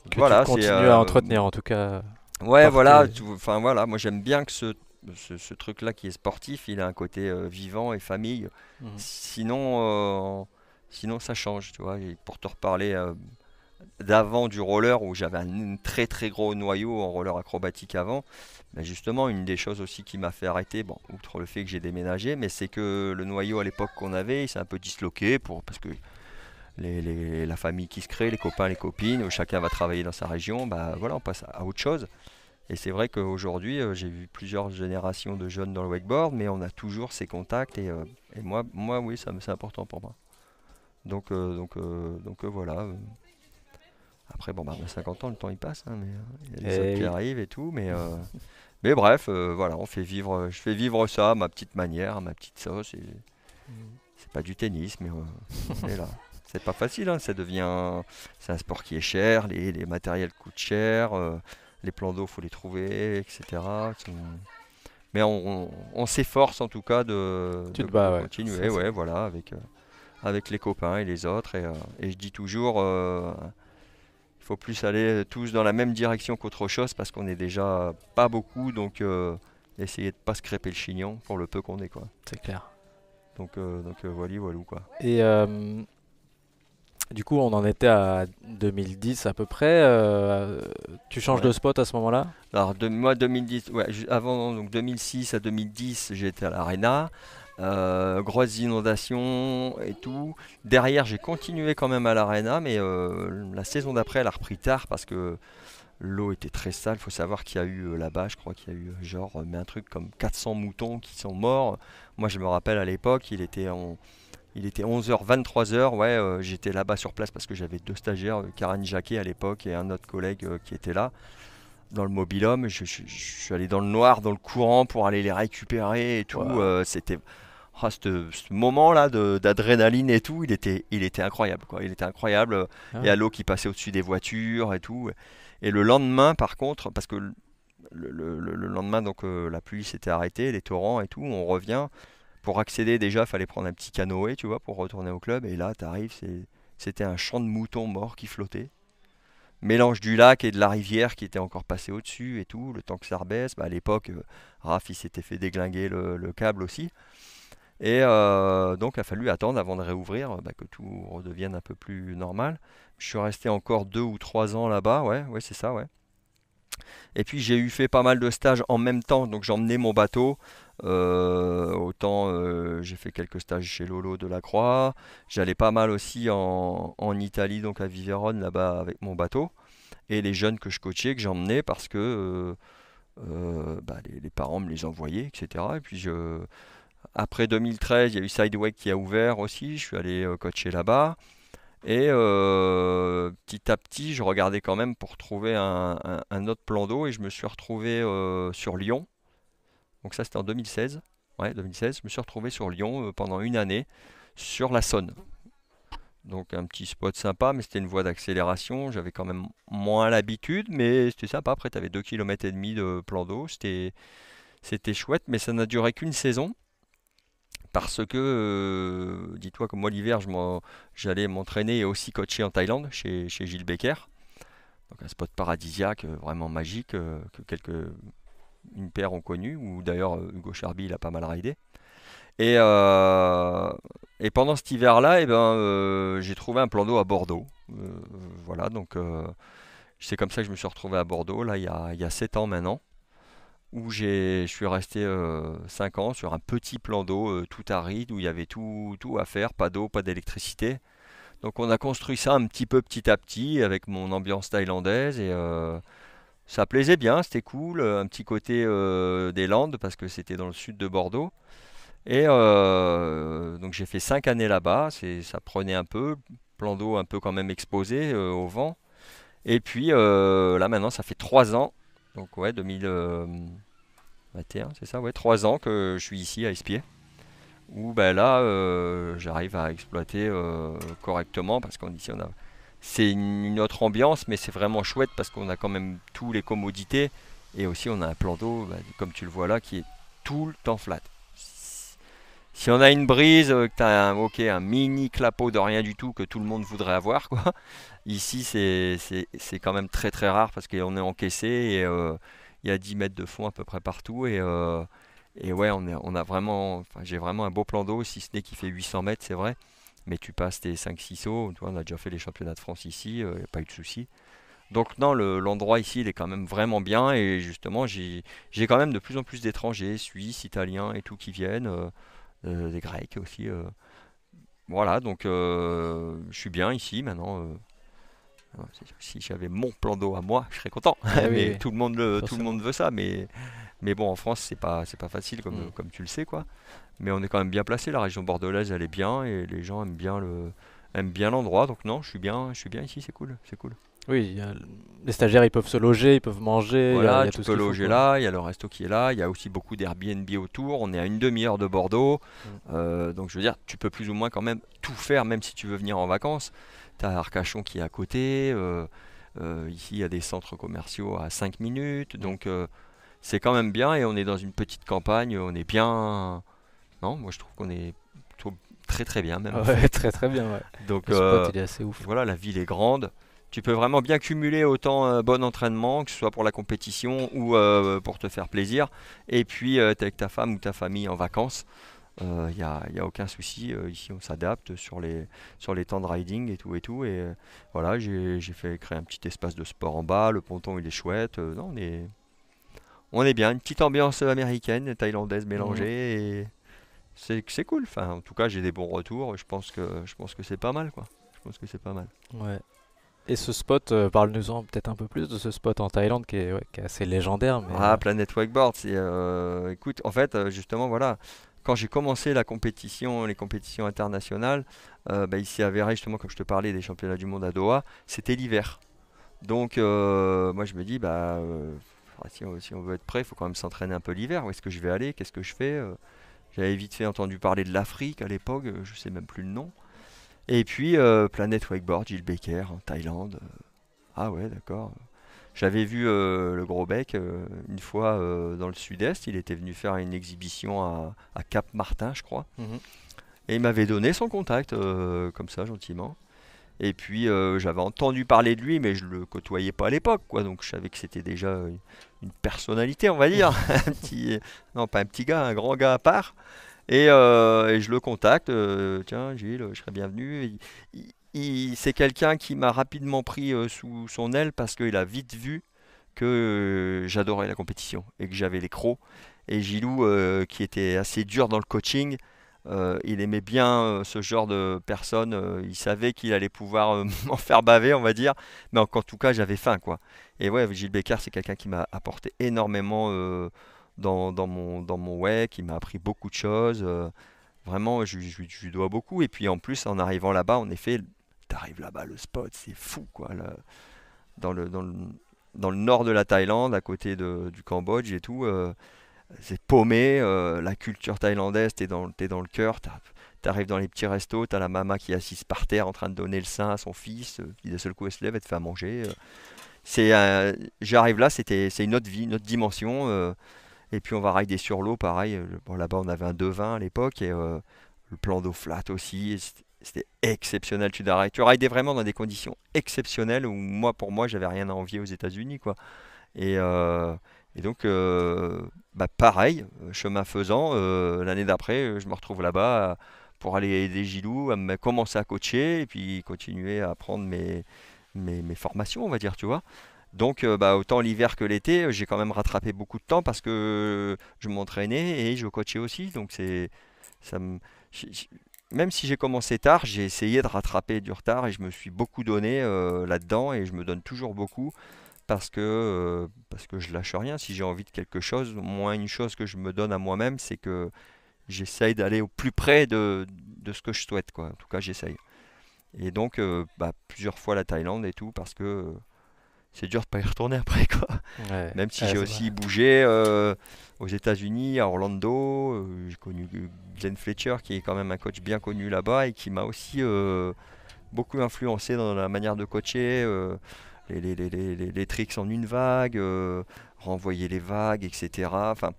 tu voilà, c'est continues à entretenir, en tout cas, ouais, par voilà, tes. enfin voilà, moi j'aime bien que ce truc-là qui est sportif, il a un côté vivant et famille. Mhm. Sinon, sinon ça change, tu vois. Et pour te reparler d'avant du roller où j'avais un très très gros noyau en roller acrobatique avant. Ben justement, une des choses aussi qui m'a fait arrêter, bon, outre le fait que j'ai déménagé, mais c'est que le noyau à l'époque qu'on avait, il s'est un peu disloqué parce que la famille qui se crée, les copains, les copines, où chacun va travailler dans sa région, bah voilà, on passe à autre chose. Et c'est vrai qu'aujourd'hui, j'ai vu plusieurs générations de jeunes dans le wakeboard, mais on a toujours ces contacts et moi, oui, c'est important pour moi. Voilà. Après, bon, bah, on a 50 ans, le temps il passe, hein, mais il y a les autres Et qui oui. arrivent et tout, mais bref, voilà, je fais vivre ça à ma petite manière, à ma petite sauce. Et c'est pas du tennis, mais on est là. C'est pas facile, hein, c'est un sport qui est cher, les matériels coûtent cher, les plans d'eau faut les trouver, etc. Mais on s'efforce en tout cas Tu te de bats, ouais. continuer, ouais, voilà, avec les copains et les autres. Et je dis toujours, il faut plus aller tous dans la même direction qu'autre chose parce qu'on est déjà pas beaucoup, donc essayer de pas se crêper le chignon pour le peu qu'on est, quoi. C'est clair. Voilà, voilà, quoi. Et du coup, on en était à 2010 à peu près. Tu changes Ouais. de spot à ce moment-là? Alors moi 2010, ouais, avant donc 2006 à 2010, j'étais à l'Arena, grosses inondations et tout. Derrière, j'ai continué quand même à l'Arena, mais la saison d'après, elle a repris tard parce que l'eau était très sale. Il faut savoir qu'il y a eu là-bas, je crois qu'il y a eu mais un truc comme 400 moutons qui sont morts. Moi, je me rappelle à l'époque, il était 11h, 23h, ouais, j'étais là-bas sur place parce que j'avais deux stagiaires, Karen Jacquet à l'époque et un autre collègue qui était là dans le mobil-home. Je suis allé dans le noir, dans le courant pour aller les récupérer et tout. Waouh. C'était ce moment-là d'adrénaline et tout, il était incroyable, quoi. Il était incroyable. Ah Et à ouais. l'eau qui passait au-dessus des voitures et tout. Et le lendemain, par contre, parce que le lendemain, donc la pluie s'était arrêtée, les torrents et tout, on revient. Pour accéder, déjà, il fallait prendre un petit canoë, tu vois, pour retourner au club. Et là, t'arrives, c'était un champ de moutons morts qui flottait. Mélange du lac et de la rivière qui était encore passé au-dessus et tout, le temps que ça rebaisse. Bah, à l'époque, Raph il s'était fait déglinguer le câble aussi. Et donc il a fallu attendre avant de réouvrir, bah, que tout redevienne un peu plus normal. Je suis resté encore 2 ou 3 ans là-bas, ouais, ouais, c'est ça, ouais. Et puis j'ai eu fait pas mal de stages en même temps, donc j'emmenais mon bateau. Autant j'ai fait quelques stages chez Lolo de la Croix. J'allais pas mal aussi en Italie, donc à Vivérone là-bas avec mon bateau et les jeunes que je coachais, que j'emmenais parce que bah, les parents me les envoyaient, etc. Et puis après 2013, il y a eu Sideway qui a ouvert aussi, je suis allé coacher là-bas. Et petit à petit, je regardais quand même pour trouver un autre plan d'eau et je me suis retrouvé sur Lyon. Donc ça, c'était en 2016. Ouais, 2016. Je me suis retrouvé sur Lyon pendant une année sur la Saône. Donc un petit spot sympa, mais c'était une voie d'accélération. J'avais quand même moins l'habitude, mais c'était sympa. Après, tu avais 2,5 km de plan d'eau. C'était chouette, mais ça n'a duré qu'une saison. Parce que, dis-toi que moi l'hiver, j'allais m'entraîner et aussi coacher en Thaïlande chez Gilles Becker. Donc un spot paradisiaque, vraiment magique, une paire ont connu, ou d'ailleurs Hugo Charby il a pas mal raidé. Et, euh, et pendant cet hiver-là, eh ben, j'ai trouvé un plan d'eau à Bordeaux. Voilà, donc c'est comme ça que je me suis retrouvé à Bordeaux, là, il y a 7 ans maintenant, où je suis resté 5 ans sur un petit plan d'eau tout aride, où il y avait tout à faire, pas d'eau, pas d'électricité. Donc on a construit ça un petit peu petit à petit, avec mon ambiance thaïlandaise, et ça plaisait bien, c'était cool, un petit côté des Landes, parce que c'était dans le sud de Bordeaux. Et donc j'ai fait 5 années là-bas, ça prenait un peu, plan d'eau un peu quand même exposé au vent. Et puis là maintenant ça fait 3 ans, donc ouais 2021 c'est ça, ouais 3 ans que je suis ici à Espier. Où ben là j'arrive à exploiter correctement parce qu'on ici on a c'est une autre ambiance mais c'est vraiment chouette parce qu'on a quand même tous les commodités et aussi on a un plan d'eau comme tu le vois là qui est tout le temps flat. Si on a une brise, que tu as un mini clapot de rien du tout que tout le monde voudrait avoir, quoi. Ici, c'est quand même très très rare parce qu'on est encaissé et il y a 10 mètres de fond à peu près partout. Et ouais, on a vraiment, enfin, j'ai vraiment un beau plan d'eau, si ce n'est qu'il fait 800 mètres, c'est vrai. mais tu passes tes 5-6 sauts. Tu vois, on a déjà fait les championnats de France ici, il n'y a pas eu de souci. Donc non, l'endroit ici, il est quand même vraiment bien et justement, j'ai quand même de plus en plus d'étrangers, Suisses, Italiens et tout qui viennent, des Grecs aussi. Voilà, donc je suis bien ici maintenant. Si j'avais mon plan d'eau à moi, je serais content. Ah oui, Mais oui, tout le monde forcément. veut ça. Mais bon, en France, c'est pas facile Mm. comme tu le sais, quoi. Mais on est quand même bien placé. La région bordelaise, elle est bien et les gens aiment bien l'endroit. Donc non, je suis bien ici. C'est cool, c'est cool. Oui, les stagiaires, ils peuvent se loger, ils peuvent manger, il Voilà, y a tu tout ce peux qu'il faut, loger quoi. là. Il y a le resto qui est là. Il y a aussi beaucoup d'Airbnb autour. On est à une demi-heure de Bordeaux. Mm. Donc je veux dire, tu peux plus ou moins quand même tout faire, même si tu veux venir en vacances. Tu as Arcachon qui est à côté. Ici, il y a des centres commerciaux à 5 minutes. Mm. Donc c'est quand même bien et on est dans une petite campagne. On est bien. Non, moi je trouve qu'on est plutôt très très bien même. Ouais, très très bien, ouais. Donc Le spot, il est assez ouf. voilà, la ville est grande. Tu peux vraiment bien cumuler autant bon entraînement, que ce soit pour la compétition ou pour te faire plaisir. Et puis, tu es avec ta femme ou ta famille en vacances. Y a aucun souci. Ici, on s'adapte sur les temps de riding et tout et tout. Et voilà, j'ai fait créer un petit espace de sport en bas. Le ponton, il est chouette. Non, on est bien. Une petite ambiance américaine, thaïlandaise Mm. mélangée. Et c'est cool. Enfin, en tout cas, j'ai des bons retours. Je pense que c'est pas mal, quoi. Je pense que c'est pas mal. Ouais. Et ce spot, parle-nous-en peut-être un peu plus de ce spot en Thaïlande qui est, ouais, qui est assez légendaire, mais Ah, Planet Wakeboard, écoute, en fait, justement, voilà, quand j'ai commencé les compétitions internationales, bah, il s'est avéré, justement, comme je te parlais des championnats du monde à Doha, c'était l'hiver. Donc, moi, je me dis, bah, si on veut être prêt, il faut quand même s'entraîner un peu l'hiver. Où est-ce que je vais aller? Qu'est-ce que je fais? J'avais vite fait entendu parler de l'Afrique à l'époque, je sais même plus le nom. Et puis, Planet Wakeboard, Gilles Becker, en Thaïlande. Ah ouais, d'accord. J'avais vu le Gros Bec une fois dans le sud-est. Il était venu faire une exhibition à Cap-Martin, je crois. Mhm. Et il m'avait donné son contact, comme ça, gentiment. Et puis j'avais entendu parler de lui, mais je le côtoyais pas à l'époque, quoi. Donc je savais que c'était déjà une personnalité, on va dire. Un petit, non, pas un petit gars, un grand gars à part. Et je le contacte. Tiens, Gilles, je serais bienvenu. C'est quelqu'un qui m'a rapidement pris sous son aile parce qu'il a vite vu que j'adorais la compétition et que j'avais les crocs. Et Gilou, qui était assez dur dans le coaching, il aimait bien ce genre de personne. Il savait qu'il allait pouvoir m'en faire baver, on va dire. Mais en tout cas, j'avais faim, quoi. Et ouais, Gilles Becker, c'est quelqu'un qui m'a apporté énormément dans mon wake. Il m'a appris beaucoup de choses. Vraiment, je lui dois beaucoup. Et puis en plus, en arrivant là-bas, en effet, t'arrives là-bas, le spot, c'est fou, quoi. Dans le, dans le, dans le nord de la Thaïlande, à côté du Cambodge et tout, c'est paumé. La culture thaïlandaise, t'es dans le cœur. T'arrives dans les petits restos, t'as la maman qui est assise par terre en train de donner le sein à son fils, qui d'un seul coup elle se lève et te fait à manger. J'arrive là, c'est une autre vie, une autre dimension. Et puis on va rider sur l'eau, pareil. Bon, là-bas on avait un 2,20 à l'époque et le plan d'eau flat aussi. Et c'était exceptionnel. Tu ridais vraiment dans des conditions exceptionnelles où moi, pour moi, j'avais rien à envier aux États-Unis, quoi. Et, euh, et donc, bah, pareil, chemin faisant, l'année d'après, je me retrouve là-bas pour aller aider Gilou à me commencer à coacher et puis continuer à apprendre mes formations, on va dire, tu vois. Donc, bah, autant l'hiver que l'été, j'ai quand même rattrapé beaucoup de temps parce que je m'entraînais et je coachais aussi. Donc, ça me, j'ai- j'ai- même si j'ai commencé tard, j'ai essayé de rattraper du retard et je me suis beaucoup donné là-dedans et je me donne toujours beaucoup parce que je lâche rien. Si j'ai envie de quelque chose, au moins une chose que je me donne à moi-même, c'est que j'essaye d'aller au plus près de ce que je souhaite, quoi. En tout cas, j'essaye. Et donc, bah, plusieurs fois la Thaïlande et tout parce que c'est dur de pas y retourner après, quoi. ouais, Même si ouais, j'ai c'est vrai. aussi bougé aux États-Unis, à Orlando, j'ai connu Glenn Fletcher, qui est quand même un coach bien connu là-bas et qui m'a aussi beaucoup influencé dans la manière de coacher, les tricks en une vague, renvoyer les vagues, etc. Enfin,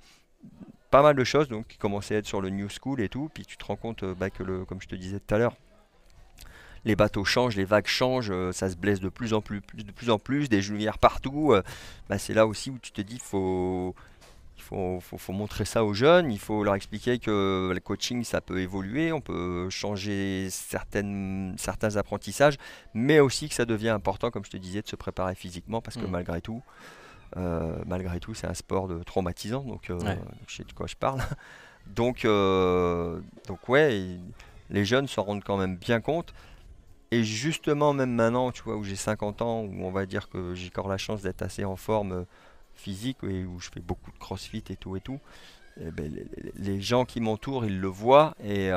pas mal de choses donc qui commençaient à être sur le new school et tout. Puis tu te rends compte bah, que comme je te disais tout à l'heure, les bateaux changent, les vagues changent, ça se blesse de plus en plus, de plus en plus, des genouillères partout. Bah, c'est là aussi où tu te dis faut montrer ça aux jeunes, il faut leur expliquer que le coaching, ça peut évoluer, on peut changer certains apprentissages, mais aussi que ça devient important, comme je te disais, de se préparer physiquement, parce que Mm. malgré tout, c'est un sport traumatisant, Ouais. je sais de quoi je parle. Donc, ouais, les jeunes s'en rendent quand même bien compte. Et justement, même maintenant, tu vois, où j'ai 50 ans, où on va dire que j'ai encore la chance d'être assez en forme physique et où je fais beaucoup de crossfit et tout, eh ben, les gens qui m'entourent, ils le voient et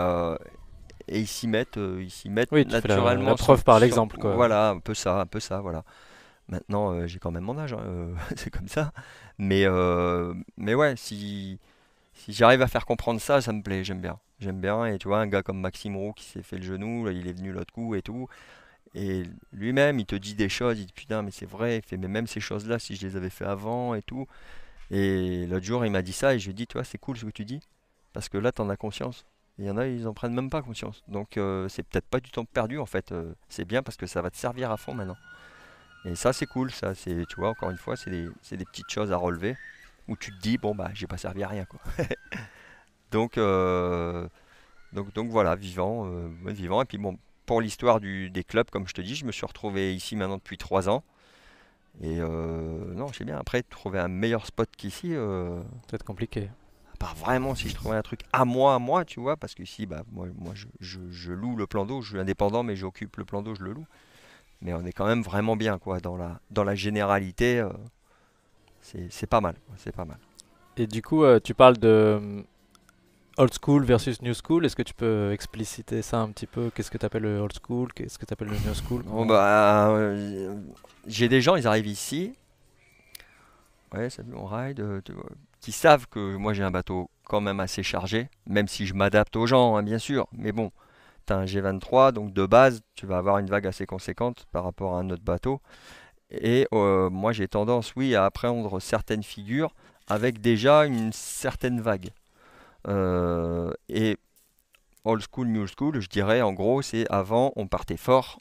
ils s'y mettent Oui, tu fais la naturellement preuve par l'exemple, quoi. voilà, un peu ça, voilà. Maintenant, j'ai quand même mon âge, hein, c'est comme ça. Mais ouais, si j'arrive à faire comprendre ça, ça me plaît, j'aime bien. J'aime bien, et tu vois, un gars comme Maxime Roux qui s'est fait le genou, là, il est venu l'autre coup et tout. Et lui-même, il te dit des choses, il dit putain, mais c'est vrai, il fait, mais même ces choses-là, si je les avais fait avant et tout. Et l'autre jour, il m'a dit ça, et je lui ai dit, tu vois, c'est cool ce que tu dis, parce que là, t'en as conscience. Il y en a, ils en prennent même pas conscience. Donc, c'est peut-être pas du temps perdu, en fait. C'est bien parce que ça va te servir à fond maintenant. Et ça, c'est cool, ça. C'est, tu vois, encore une fois, c'est des petites choses à relever où tu te dis, bon, bah, j'ai pas servi à rien, quoi. Donc, voilà, vivant, ouais, vivant. Et puis bon, pour l'histoire des clubs, comme je te dis, je me suis retrouvé ici maintenant depuis 3 ans. Et non, je sais bien, après, trouver un meilleur spot qu'ici, C'est compliqué. à part vraiment si je trouvais un truc à moi, tu vois, parce que ici, bah, moi je loue le plan d'eau, je suis indépendant, mais j'occupe le plan d'eau, je le loue. Mais on est quand même vraiment bien, quoi, dans la généralité, c'est pas mal, c'est pas mal. Et du coup, tu parles de old school versus new school. Est-ce que tu peux expliciter ça un petit peu? Qu'est-ce que tu appelles le old school? Qu'est-ce que tu appelles le new school? Bon, bah, j'ai des gens, ils arrivent ici. Ouais, salut, on ride, tu vois, qui savent que moi j'ai un bateau quand même assez chargé, même si je m'adapte aux gens, hein, bien sûr. Mais bon, tu as un G23, donc de base, tu vas avoir une vague assez conséquente par rapport à un autre bateau. Et moi j'ai tendance, oui, à appréhender certaines figures avec déjà une certaine vague. Et old school, new school, je dirais en gros, c'est avant, on partait fort,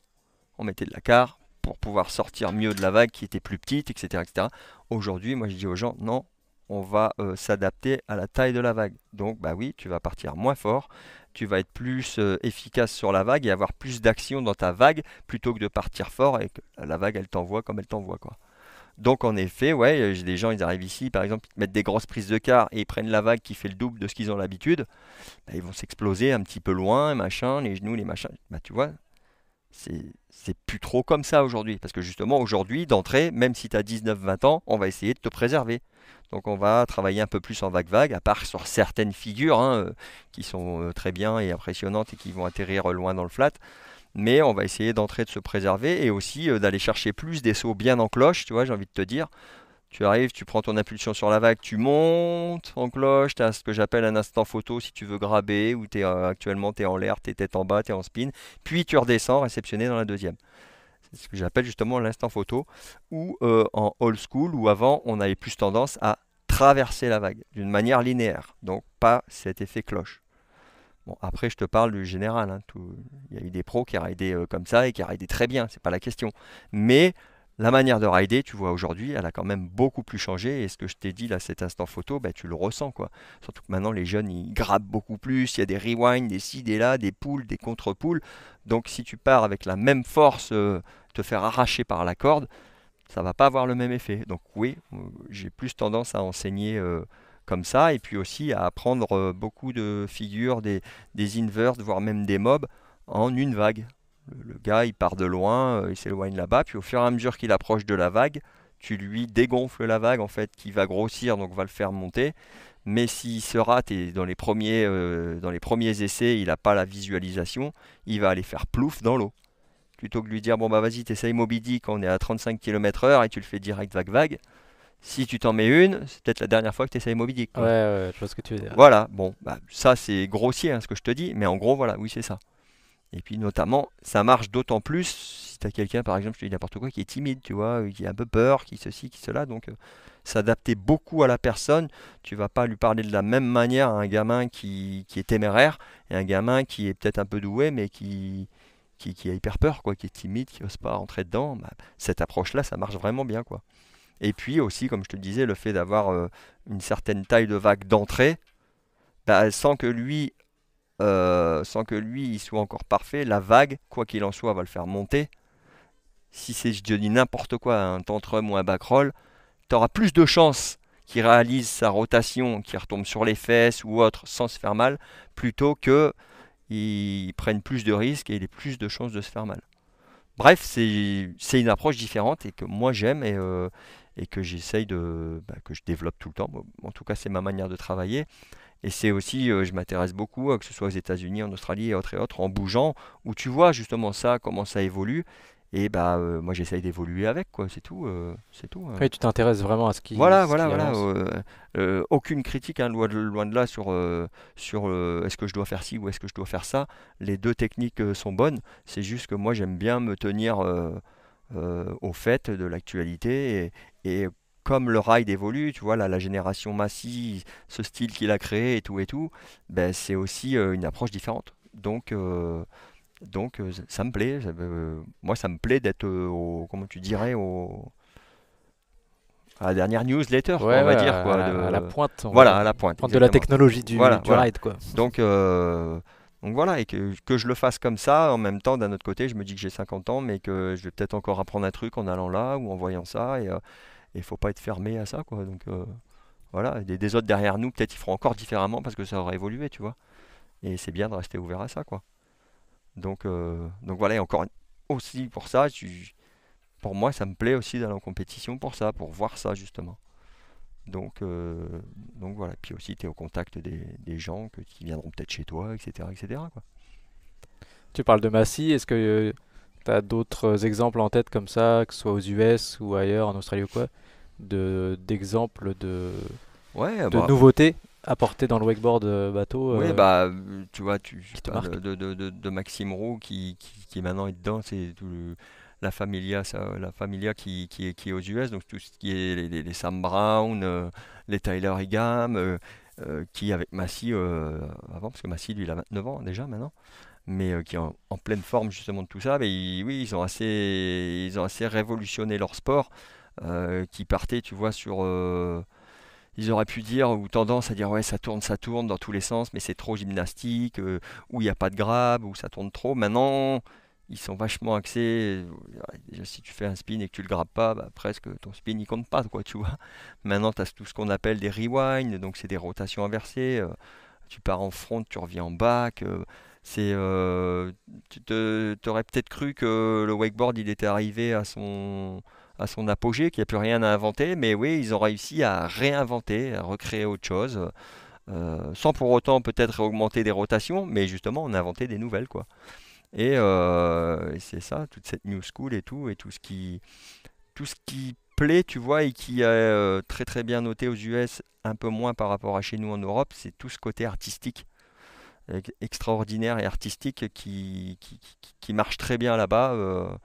on mettait de la carre pour pouvoir sortir mieux de la vague qui était plus petite, etc., etc. Aujourd'hui, moi je dis aux gens, non, on va s'adapter à la taille de la vague. Donc, bah oui, tu vas partir moins fort, tu vas être plus efficace sur la vague et avoir plus d'action dans ta vague plutôt que de partir fort et que la vague elle t'envoie comme elle t'envoie, quoi. Donc en effet, ouais, j'ai des gens, ils arrivent ici, par exemple, ils mettent des grosses prises de quart et ils prennent la vague qui fait le double de ce qu'ils ont l'habitude, bah, ils vont s'exploser un petit peu loin, machin, les genoux, les machins. Bah tu vois, c'est plus trop comme ça aujourd'hui. Parce que justement, aujourd'hui, d'entrée, même si tu as 19-20 ans, on va essayer de te préserver. Donc on va travailler un peu plus en vague-vague, à part sur certaines figures hein, qui sont très bien et impressionnantes et qui vont atterrir loin dans le flat. Mais on va essayer d'entrer de se préserver et aussi d'aller chercher plus des sauts bien en cloche, tu vois, j'ai envie de te dire. Tu arrives, tu prends ton impulsion sur la vague, tu montes en cloche, tu as ce que j'appelle un instant photo si tu veux graber, où actuellement tu es en l'air, tu es tête en bas, tu es en spin, puis tu redescends, réceptionné dans la deuxième. C'est ce que j'appelle justement l'instant photo, ou en old school, où avant on avait plus tendance à traverser la vague d'une manière linéaire, donc pas cet effet cloche. Bon, après je te parle du général, hein, il y a eu des pros qui ridaient comme ça et qui ridaient très bien, c'est pas la question. Mais la manière de rider, tu vois, aujourd'hui, elle a quand même beaucoup plus changé. Et ce que je t'ai dit là, cet instant photo, bah, tu le ressens, quoi. Surtout que maintenant, les jeunes, ils grappent beaucoup plus. Il y a des rewinds, des ci, des là, des pulls, des contre-pulls. Donc, si tu pars avec la même force, te faire arracher par la corde, ça va pas avoir le même effet. Donc, oui, j'ai plus tendance à enseigner comme ça. Et puis aussi à apprendre beaucoup de figures, des inverts, voire même des mobs en une vague. Le gars, il part de loin, il s'éloigne là-bas, puis au fur et à mesure qu'il approche de la vague, tu lui dégonfles la vague en fait, qui va grossir, donc va le faire monter. Mais s'il se rate et dans les premiers essais, il n'a pas la visualisation, il va aller faire plouf dans l'eau. Plutôt que de lui dire, bon bah vas-y, t'essayes Moby Dick, on est à 35 km/h et tu le fais direct vague-vague. Si tu t'en mets une, c'est peut-être la dernière fois que tu essayes Moby Dick, Ouais, quoi. ouais, je vois ce que tu veux dire. Voilà, bon, bah, ça c'est grossier hein, ce que je te dis, mais en gros, voilà, oui, c'est ça. Et puis notamment, ça marche d'autant plus si tu as quelqu'un, par exemple, je te dis n'importe quoi, qui est timide, tu vois, qui a un peu peur, qui ceci, qui cela. Donc, s'adapter beaucoup à la personne. Tu vas pas lui parler de la même manière à un gamin qui est téméraire et un gamin qui est peut-être un peu doué, mais qui a hyper peur, quoi, qui est timide, qui n'ose pas rentrer dedans. Bah, cette approche-là, ça marche vraiment bien, quoi. Et puis aussi, comme je te disais, le fait d'avoir une certaine taille de vague d'entrée, bah, sans que lui il soit encore parfait, la vague, quoi qu'il en soit, va le faire monter. Si c'est, je dis n'importe quoi, un tantrum ou un back roll, tu auras plus de chances qu'il réalise sa rotation, qu'il retombe sur les fesses ou autre sans se faire mal, plutôt que il prenne plus de risques et il ait plus de chances de se faire mal. Bref, c'est une approche différente et que moi j'aime et que j'essaye que je développe tout le temps. Bon, en tout cas, c'est ma manière de travailler. Et c'est aussi, je m'intéresse beaucoup, que ce soit aux États-Unis, en Australie et autres, en bougeant, où tu vois justement ça, comment ça évolue. Et moi j'essaye d'évoluer avec, quoi, c'est tout. Oui, tu t'intéresses vraiment à ce qui, Voilà, ce voilà, qui voilà. avance. Aucune critique, hein, loin de là, sur est-ce que je dois faire ci ou est-ce que je dois faire ça. Les deux techniques sont bonnes. C'est juste que moi, j'aime bien me tenir au fait de l'actualité. Et comme le ride évolue, tu vois, là, la génération Massy, ce style qu'il a créé et tout, ben, c'est aussi une approche différente. Donc, ça me plaît. Moi, ça me plaît d'être, comment tu dirais, à la dernière newsletter, quoi, Ouais, on ouais, va dire, quoi, à la pointe, on voilà, va à la pointe, pointe de la exactement. technologie Voilà, du voilà. ride, quoi. Donc, euh, donc voilà, et que je le fasse comme ça, en même temps, d'un autre côté, je me dis que j'ai 50 ans, mais que je vais peut-être encore apprendre un truc en allant là ou en voyant ça, et il faut pas être fermé à ça, quoi. Donc voilà, des autres derrière nous, peut-être ils feront encore différemment parce que ça aura évolué, tu vois. Et c'est bien de rester ouvert à ça, quoi. Donc voilà, et encore aussi pour ça, pour moi, ça me plaît aussi d'aller en compétition pour ça, pour voir ça justement. Donc, euh, donc voilà, puis aussi tu es au contact des gens qui viendront peut-être chez toi, etc. etc. quoi. Tu parles de Massy, est-ce que tu as d'autres exemples en tête comme ça, que ce soit aux US ou ailleurs, en Australie ou quoi, d'exemples Ouais, de nouveautés apportées dans le wakeboard bateau oui, tu vois, je qui te parle marquent? de Maxime Roux qui maintenant est dedans, c'est la Familia, la Familia qui est aux US, donc tout ce qui est les Sam Brown, les Tyler Higham, qui avec Massy avant, parce que Massy lui il a 29 ans déjà maintenant, mais qui est en pleine forme justement de tout ça, mais oui, ils ont assez révolutionné leur sport, qui partait, tu vois, ils auraient pu dire, ou tendance à dire, ouais, ça tourne dans tous les sens, mais c'est trop gymnastique, ou il n'y a pas de grab, ou ça tourne trop. Maintenant, ils sont vachement axés. Déjà, si tu fais un spin et que tu le grabes pas, bah, presque ton spin il compte pas, quoi, tu vois. Maintenant, tu as tout ce qu'on appelle des rewinds, donc c'est des rotations inversées. Tu pars en front, tu reviens en back. T'aurais peut-être cru que le wakeboard il était arrivé à son apogée, qu'il n'y a plus rien à inventer, mais oui, ils ont réussi à réinventer, à recréer autre chose, sans pour autant peut-être augmenter des rotations, mais justement on a inventé des nouvelles, quoi. Et c'est ça, toute cette new school et tout ce qui plaît, tu vois, et qui est très très bien noté aux US, un peu moins par rapport à chez nous en Europe, c'est tout ce côté artistique, extraordinaire et artistique qui marche très bien là-bas.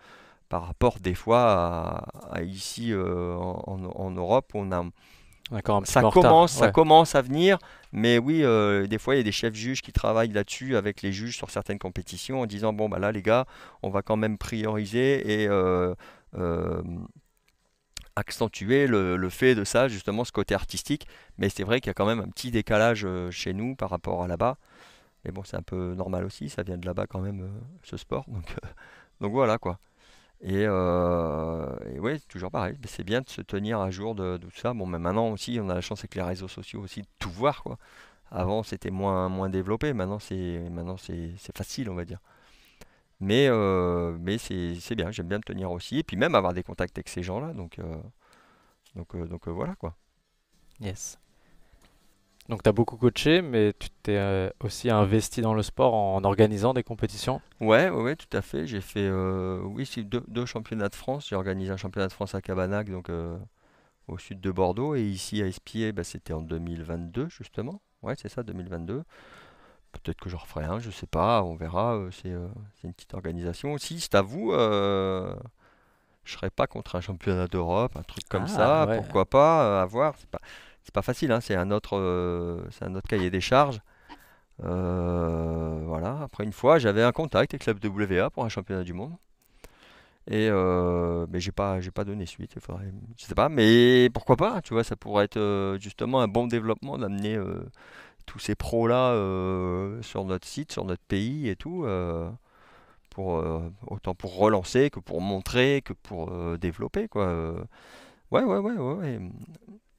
Par rapport des fois à ici en Europe, D'accord, un petit ça peu en commence, retard. ça Ouais. commence à venir, mais oui, des fois il y a des chefs juges qui travaillent là-dessus avec les juges sur certaines compétitions en disant bon bah là les gars, on va quand même prioriser et euh, accentuer le fait de ça, justement ce côté artistique. Mais c'est vrai qu'il y a quand même un petit décalage chez nous par rapport à là-bas. Mais bon, c'est un peu normal aussi, ça vient de là-bas quand même ce sport, donc voilà quoi. Et ouais, c'est toujours pareil. Mais c'est bien de se tenir à jour de tout ça. Bon, mais maintenant aussi, on a la chance avec les réseaux sociaux aussi de tout voir, quoi. Avant, c'était moins développé. Maintenant, c'est facile, on va dire. Mais c'est bien. J'aime bien me tenir aussi. Et puis même avoir des contacts avec ces gens-là. Donc, voilà, quoi. Yes. Donc tu as beaucoup coaché, mais tu t'es aussi investi dans le sport en organisant des compétitions. Ouais, ouais, ouais, tout à fait. J'ai fait, oui, c'est deux championnats de France. J'ai organisé un championnat de France à Cabanac, donc au sud de Bordeaux. Et ici à Espier, bah, c'était en 2022 justement. Ouais, c'est ça, 2022. Peut-être que j'en referai un, je sais pas, on verra. C'est une petite organisation aussi. C'est à vous, je serais pas contre un championnat d'Europe, un truc comme Ah ça. ouais, Pourquoi pas, à voir. C'est pas facile, hein, c'est un autre cahier des charges. Voilà. Après une fois, j'avais un contact avec la WA pour un championnat du monde. Mais j'ai pas donné suite. Je sais pas, mais pourquoi pas, tu vois, ça pourrait être justement un bon développement d'amener tous ces pros-là sur notre site, sur notre pays et tout, autant pour relancer que pour montrer, que pour développer, quoi. Ouais.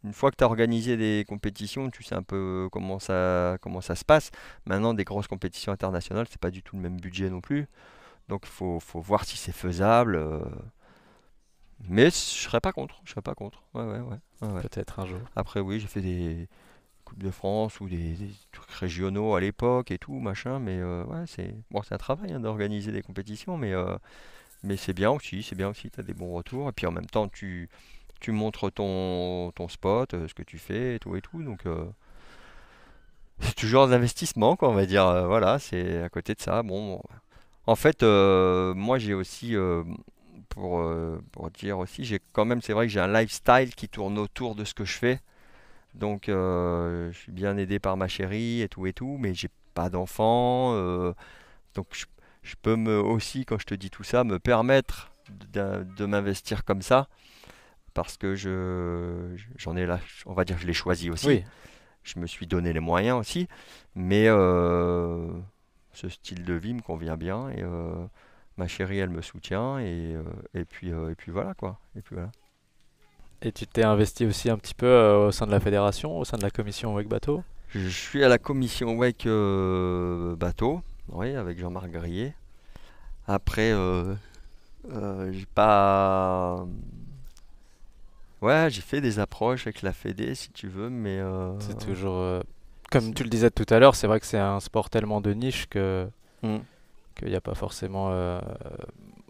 Une fois que tu as organisé des compétitions, tu sais un peu comment ça se passe. Maintenant, des grosses compétitions internationales, c'est pas du tout le même budget non plus. Donc, faut voir si c'est faisable. Mais je serais pas contre. Je serais pas contre. Ouais. Peut-être un jour. Après, oui, j'ai fait des Coupes de France ou des trucs régionaux à l'époque et tout, machin. Mais ouais, c'est un travail hein, d'organiser des compétitions. Mais c'est bien aussi. C'est bien aussi. Tu as des bons retours. Et puis en même temps, tu montres ton spot, ce que tu fais et tout. Donc, c'est toujours un investissement, quoi, on va dire. Voilà, c'est à côté de ça. Bon, en fait, moi, j'ai aussi, pour dire aussi, j'ai quand même, c'est vrai que j'ai un lifestyle qui tourne autour de ce que je fais. Donc, je suis bien aidé par ma chérie et tout, mais j'ai pas d'enfant. Donc, je peux aussi, quand je te dis tout ça, me permettre de m'investir comme ça parce que j'en ai là, on va dire, que je l'ai choisi aussi. Oui, Je me suis donné les moyens aussi, mais ce style de vie me convient bien et ma chérie, elle me soutient et puis voilà quoi. Et puis voilà. et tu t'es investi aussi un petit peu au sein de la fédération, au sein de la commission Wake Bateau. Je suis à la commission Wake bateau, oui, avec Jean-Marc Grillet. Après, j'ai pas. Ouais, j'ai fait des approches avec la Fédé, si tu veux, mais C'est toujours, comme tu le disais tout à l'heure, c'est vrai que c'est un sport tellement de niche hmm. qu'il n'y a pas forcément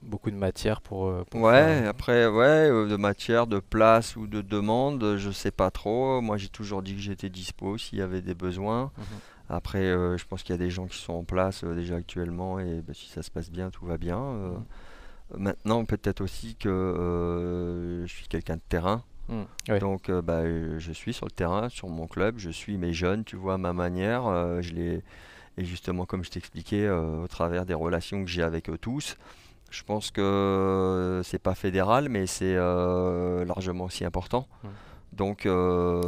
beaucoup de matière pour faire. Ouais, après, ouais, de matière, de place ou de demande, je sais pas trop. Moi, j'ai toujours dit que j'étais dispo s'il y avait des besoins. Mhm. Après, je pense qu'il y a des gens qui sont en place déjà actuellement et bah, si ça se passe bien, tout va bien. Mhm. Maintenant, peut-être aussi que je suis quelqu'un de terrain. Oui, Donc, bah, je suis sur le terrain, sur mon club, je suis mes jeunes, tu vois, à ma manière. Et justement, comme je t'expliquais, au travers des relations que j'ai avec eux tous, je pense que c'est pas fédéral, mais c'est largement aussi important. Mhm. Donc,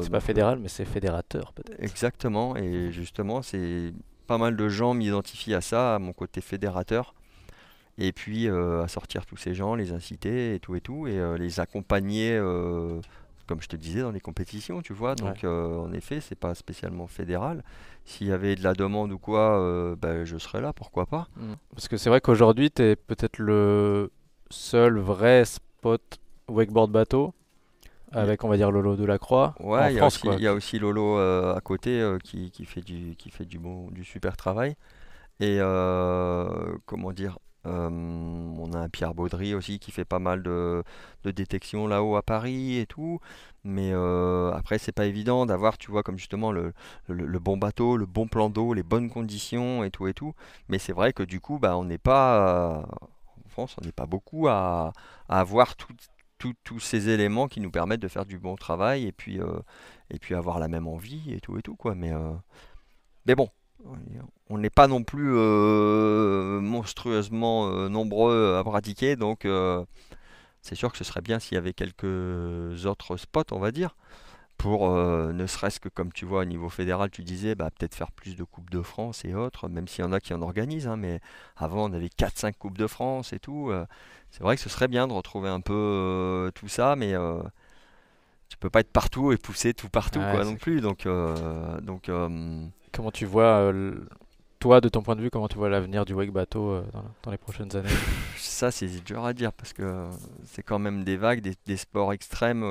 C'est pas fédéral, mais c'est fédérateur peut-être. exactement. Et Mhm. justement, c'est pas mal de gens m'identifient à ça, à mon côté fédérateur. Et puis à sortir tous ces gens, les inciter et tout, et les accompagner, comme je te disais, dans les compétitions, tu vois. Ouais. Donc en effet, c'est pas spécialement fédéral. S'il y avait de la demande ou quoi, ben, je serais là, pourquoi pas. Parce que c'est vrai qu'aujourd'hui, tu es peut-être le seul vrai spot wakeboard bateau, Il y a- avec on va dire Lolo de la Croix, en ouais, France quoi. il y a aussi Lolo à côté qui fait du super travail. Et comment dire, on a un Pierre Baudry aussi qui fait pas mal de détection là-haut à Paris et tout. Mais après, c'est pas évident d'avoir, tu vois, comme justement le bon bateau, le bon plan d'eau, les bonnes conditions et tout et tout. Mais c'est vrai que du coup, bah, on n'est pas, en France, on n'est pas beaucoup à avoir tous ces éléments qui nous permettent de faire du bon travail et puis avoir la même envie et tout, quoi. Mais bon, on n'est pas non plus monstrueusement nombreux à pratiquer, donc c'est sûr que ce serait bien s'il y avait quelques autres spots, on va dire, pour ne serait-ce que comme tu vois au niveau fédéral, tu disais bah, peut-être faire plus de Coupes de France et autres, même s'il y en a qui en organisent, hein, mais avant on avait 4-5 Coupes de France et tout. C'est vrai que ce serait bien de retrouver un peu tout ça, mais tu peux pas être partout et pousser tout partout Ouais, quoi non plus, donc comment tu vois, toi de ton point de vue, comment tu vois l'avenir du wake bateau dans les prochaines années? ça, c'est dur à dire parce que c'est quand même des vagues, des sports extrêmes.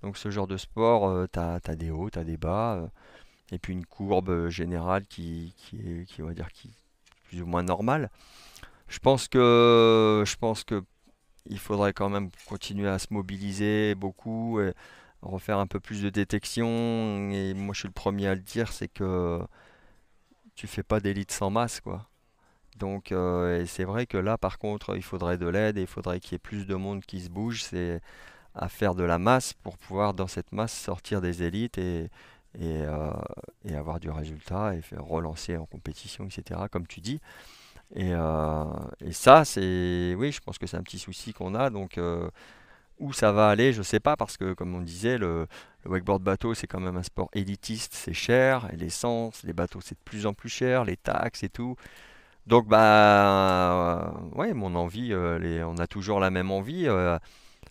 Donc, ce genre de sport, t'as des hauts, t'as des bas, et puis une courbe générale qui, on va dire, qui est plus ou moins normale. Je pense que il faudrait quand même continuer à se mobiliser beaucoup, et refaire un peu plus de détection. Et moi, je suis le premier à le dire, c'est que tu fais pas d'élite sans masse, quoi. Donc, et c'est vrai que là, par contre, il faudrait de l'aide et il faudrait qu'il y ait plus de monde qui se bouge. C'est à faire de la masse pour pouvoir, dans cette masse, sortir des élites et, euh, et avoir du résultat et faire relancer en compétition, etc., comme tu dis. Et ça, oui, je pense que c'est un petit souci qu'on a. Donc, où ça va aller, je sais pas, parce que comme on disait, le wakeboard bateau, c'est quand même un sport élitiste, c'est cher, et l'essence, les bateaux, c'est de plus en plus cher, les taxes et tout. Donc, bah, ouais, mon envie, on a toujours la même envie.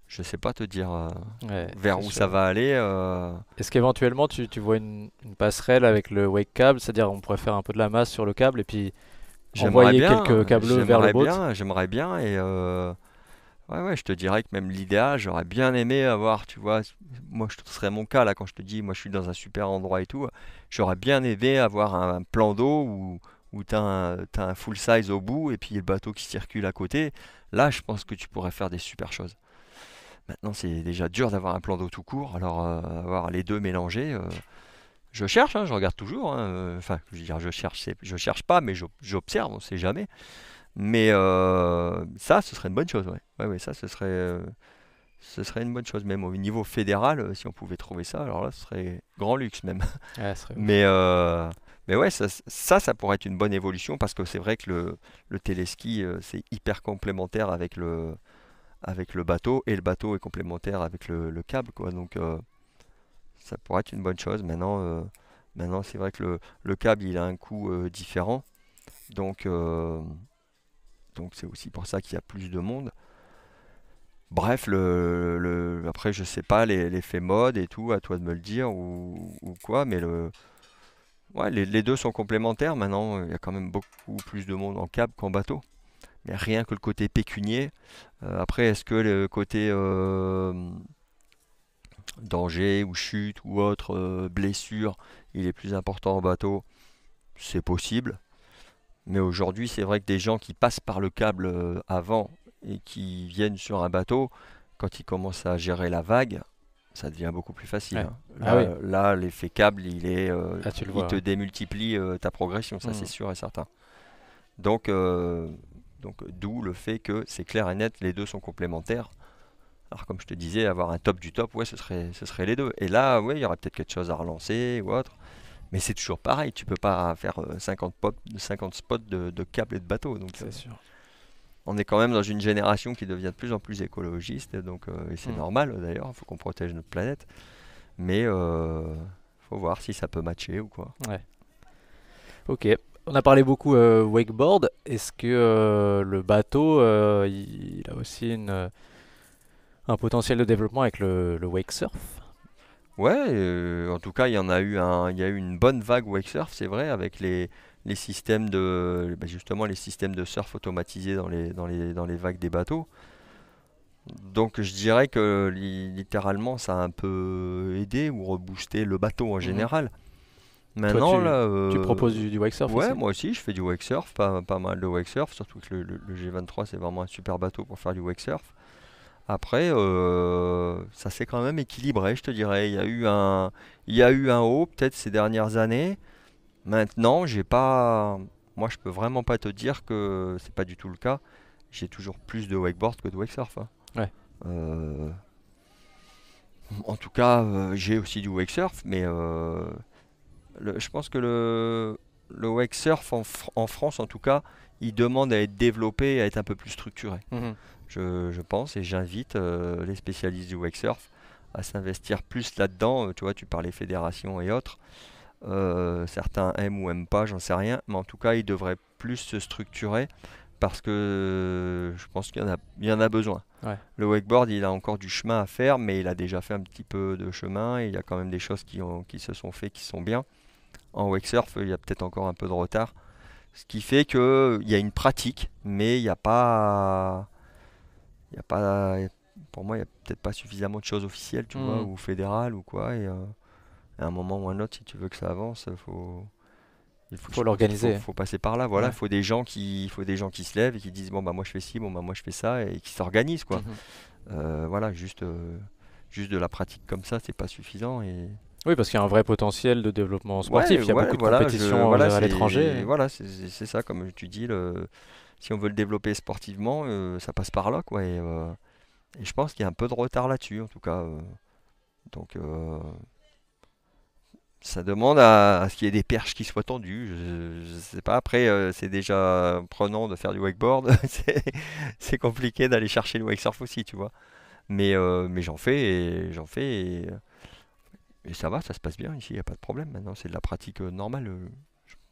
Je sais pas te dire Ouais, vers c'est où ça sûr. va aller. Est-ce qu'éventuellement tu vois une passerelle avec le wake câble, c'est-à-dire on pourrait faire un peu de la masse sur le câble et puis J'aimerais envoyer bien, quelques câbleux vers le j'aimerais boat? bien, j'aimerais bien. Et ouais, ouais, je te dirais que même l'idéal, j'aurais bien aimé avoir, tu vois, moi, ce serait mon cas là quand je te dis, moi, je suis dans un super endroit et tout. J'aurais bien aimé avoir un plan d'eau où t'as un full size au bout et puis le bateau qui circule à côté. Là, je pense que tu pourrais faire des super choses. Maintenant, c'est déjà dur d'avoir un plan d'eau tout court, alors avoir les deux mélangés. Je cherche, hein, je regarde toujours, hein, enfin, je veux dire, je cherche pas, mais j'observe, on sait jamais. Mais ça, ce serait une bonne chose, ouais. Ouais, ouais, ça, ce serait une bonne chose, même au niveau fédéral, si on pouvait trouver ça, alors là, ce serait grand luxe même. Ouais, ce serait Mais, ouf. ouais, ça pourrait être une bonne évolution parce que c'est vrai que le téléski, c'est hyper complémentaire avec le bateau et le bateau est complémentaire avec le câble, quoi. Donc, ça pourrait être une bonne chose. Maintenant, c'est vrai que le câble, il a un coût différent. Donc, c'est aussi pour ça qu'il y a plus de monde. Bref, après, je sais pas l'effet mode et tout, à toi de me le dire ou quoi, mais ouais, les deux sont complémentaires. Maintenant, il y a quand même beaucoup plus de monde en cab qu'en bateau. Mais rien que le côté pécunier. Après, est-ce que le côté danger ou chute ou autre blessure, il est plus important en bateau? C'est possible. Mais aujourd'hui, c'est vrai que des gens qui passent par le câble avant et qui viennent sur un bateau, quand ils commencent à gérer la vague, ça devient beaucoup plus facile, Ouais. hein. Ah oui, Là, l'effet câble, ah tu le il vois, te ouais. démultiplie ta progression, ça c'est Hmm. sûr et certain. Donc, d'où le fait que c'est clair et net, les deux sont complémentaires. Alors comme je te disais, avoir un top du top, ouais, ce serait les deux. Et là, ouais, il y aurait peut-être quelque chose à relancer ou autre. Mais c'est toujours pareil, tu peux pas faire 50 spots de câbles et de bateaux. Donc, C'est sûr. on est quand même dans une génération qui devient de plus en plus écologiste. Donc, et c'est Hmm. normal d'ailleurs, il faut qu'on protège notre planète. Mais faut voir si ça peut matcher ou quoi. Ouais. Ok. On a parlé beaucoup wakeboard. Est-ce que le bateau, il a aussi un potentiel de développement avec le wake surf? Ouais, en tout cas, il y a eu une bonne vague wake surf, c'est vrai, avec les systèmes justement les systèmes de surf automatisés dans les vagues des bateaux. Donc je dirais que littéralement ça a un peu aidé ou reboosté le bateau en Mhm. général. Toi, Maintenant là, tu proposes du wake surf ouais, aussi? moi aussi je fais du wake surf, pas mal de wake surf, surtout que le G23 c'est vraiment un super bateau pour faire du wake surf. Après, ça s'est quand même équilibré, je te dirais. Il y a eu un haut peut-être ces dernières années. Maintenant, moi je peux vraiment pas te dire que c'est pas du tout le cas. J'ai toujours plus de wakeboard que de wake surf, hein. Ouais. Euh, En tout cas, j'ai aussi du wake surf, mais je pense que le wake surf en France, en tout cas, il demande à être développé, à être un peu plus structuré. Mhm. Je pense et j'invite les spécialistes du wake surf à s'investir plus là-dedans. Tu vois, tu parlais fédération et autres. Certains aiment ou aiment pas, j'en sais rien, mais en tout cas, ils devraient plus se structurer parce que je pense qu'il y en a besoin. Ouais. Le wakeboard, il a encore du chemin à faire, mais il a déjà fait un petit peu de chemin et il y a quand même des choses qui se sont faites qui sont bien. En wake surf, il y a peut-être encore un peu de retard, ce qui fait que il y a une pratique, mais il y a pas, pour moi, il y a peut-être pas suffisamment de choses officielles, tu vois, Mhm. ou fédérales ou quoi. Et à un moment ou un autre, si tu veux que ça avance, je Faut pense qu'il faut, l'organiser. faut passer par là. Voilà, Ouais. il faut des gens qui se lèvent et qui disent bon bah moi je fais ci, bon bah moi je fais ça et qui s'organisent quoi. Mhm. Voilà, juste de la pratique comme ça, c'est pas suffisant. Et Oui, parce qu'il y a un vrai potentiel de développement ouais, sportif. Il y a ouais, beaucoup de voilà, compétitions voilà, à l'étranger. c'est ça, comme tu dis, si on veut le développer sportivement, ça passe par là, quoi. Et je pense qu'il y a un peu de retard là-dessus, en tout cas. Donc, Ça demande à ce qu'il y ait des perches qui soient tendues. Je sais pas. Après, c'est déjà prenant de faire du wakeboard. C'est compliqué d'aller chercher le wakesurf aussi, tu vois. Mais et ça va, ça se passe bien ici, il n'y a pas de problème. Maintenant, c'est de la pratique normale.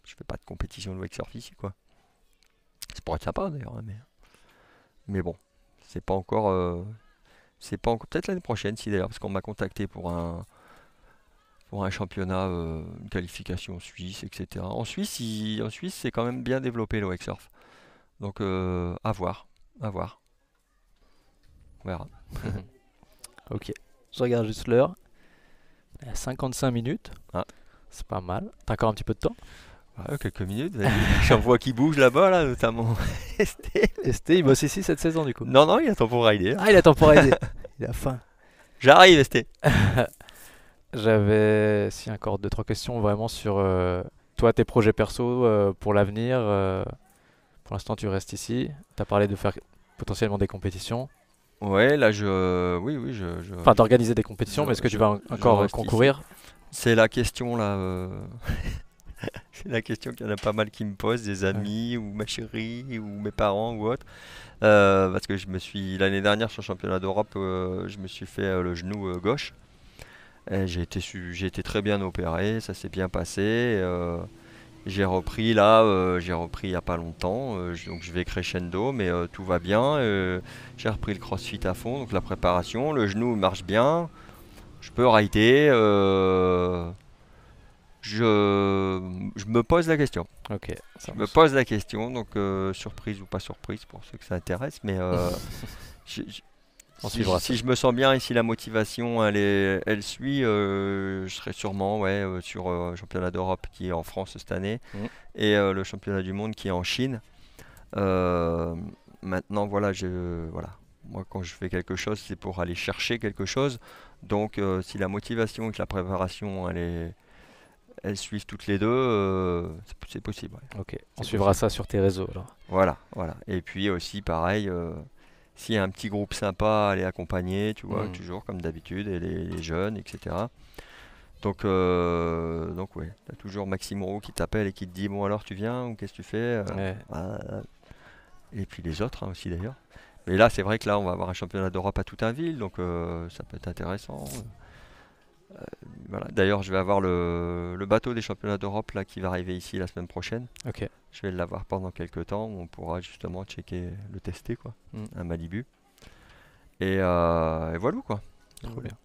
Je fais pas de compétition de wakesurf ici, quoi. C'est pour être sympa d'ailleurs, hein, mais bon, c'est pas encore. C'est pas encore. Peut-être l'année prochaine, si d'ailleurs, parce qu'on m'a contacté pour un championnat, une qualification suisse, etc. En Suisse, c'est quand même bien développé le wakesurf. Donc, à voir, à voir, on verra. Ok. Je regarde juste l'heure. Il y a 55 minutes. Ah, C'est pas mal. T'as encore un petit peu de temps. ouais, quelques minutes. Vas-y. J'en vois qui bouge là-bas, là, notamment. Esté. ST, il bosse ici cette saison du coup. Non, non, il attend pour rider. Ah, il a temporisé. Il a faim. J'arrive, Esté. J'avais si encore deux trois questions vraiment sur toi tes projets perso pour l'avenir. Pour l'instant tu restes ici. T'as parlé de faire potentiellement des compétitions. Ouais, là, oui, oui, Enfin d'organiser des compétitions, je, mais est-ce que tu je, vas je encore reste ici. concourir? C'est la question, là. C'est la question qu'il y en a pas mal qui me posent, des Ouais. amis, ou ma chérie, ou mes parents, ou autre. Parce que l'année dernière, sur le championnat d'Europe, je me suis fait le genou gauche. Et j'ai été très bien opéré, ça s'est bien passé. J'ai repris il n'y a pas longtemps, donc je vais crescendo, mais tout va bien. J'ai repris le crossfit à fond, donc la préparation, le genou marche bien, je peux rider. Je me pose la question. Ok, ça Je me marche. pose la question, donc surprise ou pas surprise pour ceux que ça intéresse, mais j'ai- j'ai- On si, suivra ça. si je me sens bien et si la motivation elle suit, je serai sûrement ouais, sur le championnat d'Europe qui est en France cette année Mm. et le championnat du monde qui est en Chine. Euh, Maintenant, voilà, voilà. Moi, quand je fais quelque chose, c'est pour aller chercher quelque chose. Donc, si la motivation et que la préparation, elles suivent toutes les deux, c'est possible. Ouais. Ok, on C'est suivra possible. ça sur tes réseaux alors. Voilà, voilà. Et puis aussi, pareil, s'il y a un petit groupe sympa à les accompagner, tu vois, Mm. toujours comme d'habitude, et les jeunes, etc. Donc ouais, t'as toujours Maxime Roux qui t'appelle et qui te dit, bon alors tu viens ou qu'est-ce que tu fais? Ouais. Et puis les autres hein, aussi d'ailleurs. Mais là, c'est vrai que là, on va avoir un championnat d'Europe à Toutainville, donc ça peut être intéressant. Voilà. D'ailleurs, je vais avoir le bateau des championnats d'Europe là qui va arriver ici la semaine prochaine. Ok. Je vais l'avoir pendant quelques temps. On pourra justement checker, le tester quoi, Mm. un Malibu. Et voilà quoi. Trop Voilà. bien.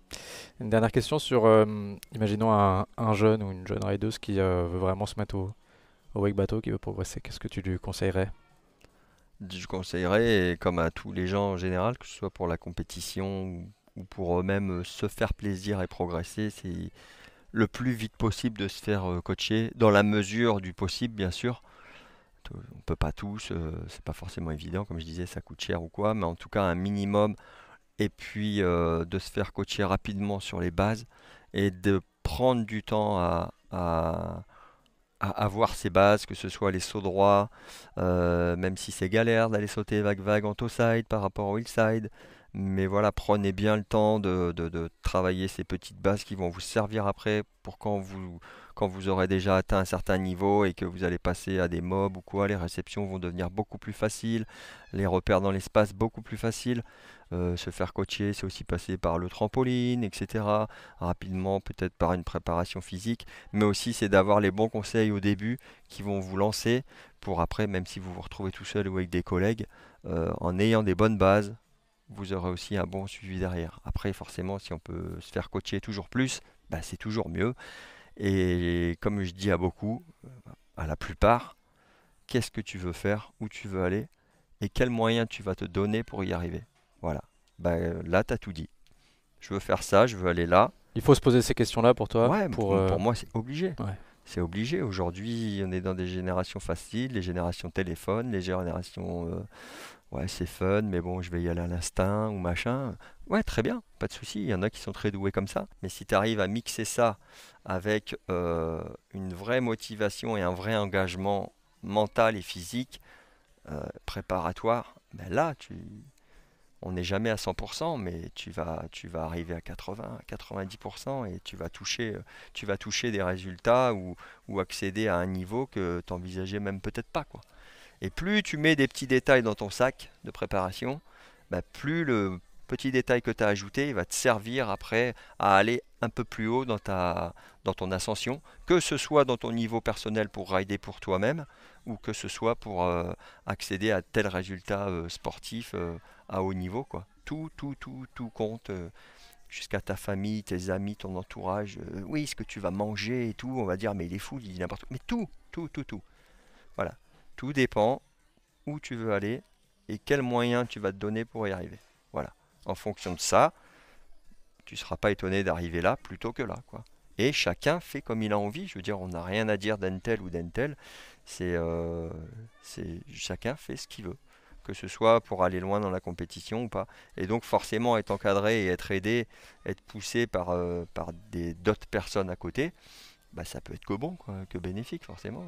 Une dernière question sur, imaginons un jeune ou une jeune rideuse qui veut vraiment se mettre au wake bateau, qui veut progresser. Qu'est-ce que tu lui conseillerais? Je conseillerais, et comme à tous les gens en général, que ce soit pour la compétition ou pour eux-mêmes se faire plaisir et progresser, c'est le plus vite possible de se faire coacher, dans la mesure du possible bien sûr. On peut pas tous, c'est pas forcément évident, comme je disais, ça coûte cher ou quoi, mais en tout cas un minimum, et puis de se faire coacher rapidement sur les bases et de prendre du temps à avoir ses bases, que ce soit les sauts droits, même si c'est galère d'aller sauter vague-vague en toe side par rapport au hillside. Mais voilà, prenez bien le temps de travailler ces petites bases qui vont vous servir après pour quand vous aurez déjà atteint un certain niveau et que vous allez passer à des mobs ou quoi, les réceptions vont devenir beaucoup plus faciles, les repères dans l'espace beaucoup plus faciles. Se faire coacher, c'est aussi passer par le trampoline, etc. Rapidement, peut-être par une préparation physique, mais aussi c'est d'avoir les bons conseils au début qui vont vous lancer pour après, même si vous vous retrouvez tout seul ou avec des collègues, en ayant des bonnes bases, vous aurez aussi un bon suivi derrière. Après, forcément, si on peut se faire coacher toujours plus, bah, c'est toujours mieux. Et comme je dis à beaucoup, à la plupart, qu'est-ce que tu veux faire, où tu veux aller et quels moyens tu vas te donner pour y arriver. Voilà. Bah, là, tu as tout dit. Je veux faire ça, je veux aller là. Il faut se poser ces questions-là pour toi, Ouais, pour pour moi, c'est obligé. ouais. C'est obligé. Aujourd'hui, on est dans des générations faciles, les générations téléphone, les générations ouais, c'est fun, mais bon, je vais y aller à l'instinct ou machin. Ouais, très bien, pas de souci. Il y en a qui sont très doués comme ça. Mais si tu arrives à mixer ça avec une vraie motivation et un vrai engagement mental et physique, préparatoire, ben là, On n'est jamais à 100%, mais tu vas arriver à 80, 90% et tu vas toucher des résultats ou accéder à un niveau que tu n'envisageais même peut-être pas, quoi. Et plus tu mets des petits détails dans ton sac de préparation, bah, plus le petit détail que tu as ajouté il va te servir après à aller un peu plus haut dans ton ascension, que ce soit dans ton niveau personnel pour rider pour toi-même, ou que ce soit pour accéder à tel résultat sportif à haut niveau, quoi. Tout compte, jusqu'à ta famille, tes amis, ton entourage. Oui, ce que tu vas manger et tout, on va dire, mais il est fou, il dit n'importe quoi. Mais tout. Voilà. Tout dépend où tu veux aller et quels moyens tu vas te donner pour y arriver. Voilà. En fonction de ça, tu ne seras pas étonné d'arriver là plutôt que là, quoi. Et chacun fait comme il a envie. Je veux dire, on n'a rien à dire d'un tel ou d'un tel. Chacun fait ce qu'il veut, que ce soit pour aller loin dans la compétition ou pas. Et donc forcément être encadré et être aidé, être poussé par d'autres personnes à côté, bah, ça peut être que bon, quoi, que bénéfique forcément.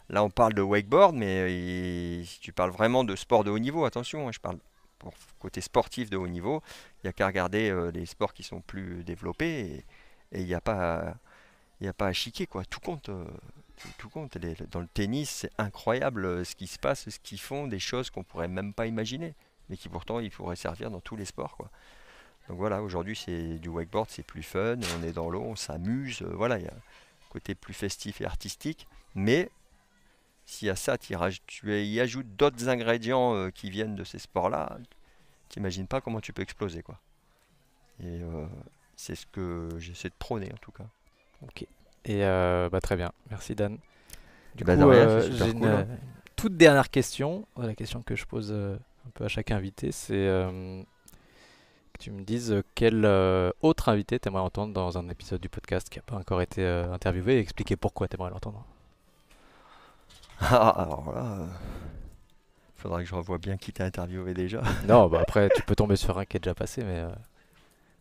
Là, on parle de wakeboard, mais si tu parles vraiment de sport de haut niveau, attention, hein, je parle pour côté sportif de haut niveau, il n'y a qu'à regarder les sports qui sont plus développés et il n'y a pas à chiquer, quoi. Tout compte. Tout compte. Dans le tennis, c'est incroyable ce qui se passe, ce qu'ils font, des choses qu'on pourrait même pas imaginer, mais qui pourtant ils pourraient servir dans tous les sports, quoi. Donc voilà, aujourd'hui c'est du wakeboard, c'est plus fun, on est dans l'eau, on s'amuse, voilà, il y a un côté plus festif et artistique, mais si à ça tu y ajoutes d'autres ingrédients qui viennent de ces sports-là, t'imagines pas comment tu peux exploser, quoi. Et c'est ce que j'essaie de prôner en tout cas. Ok. Et très bien, merci Dan. Du Bah, coup, de rien, c'est super j'ai cool, hein. toute dernière question. La question que je pose un peu à chaque invité, c'est que tu me dises quel autre invité t'aimerais entendre dans un épisode du podcast qui n'a pas encore été interviewé et expliquer pourquoi t'aimerais l'entendre. Ah, alors là, faudra que je revoie bien qui t'a interviewé déjà. Non, bah après, tu peux tomber sur un qui est déjà passé, mais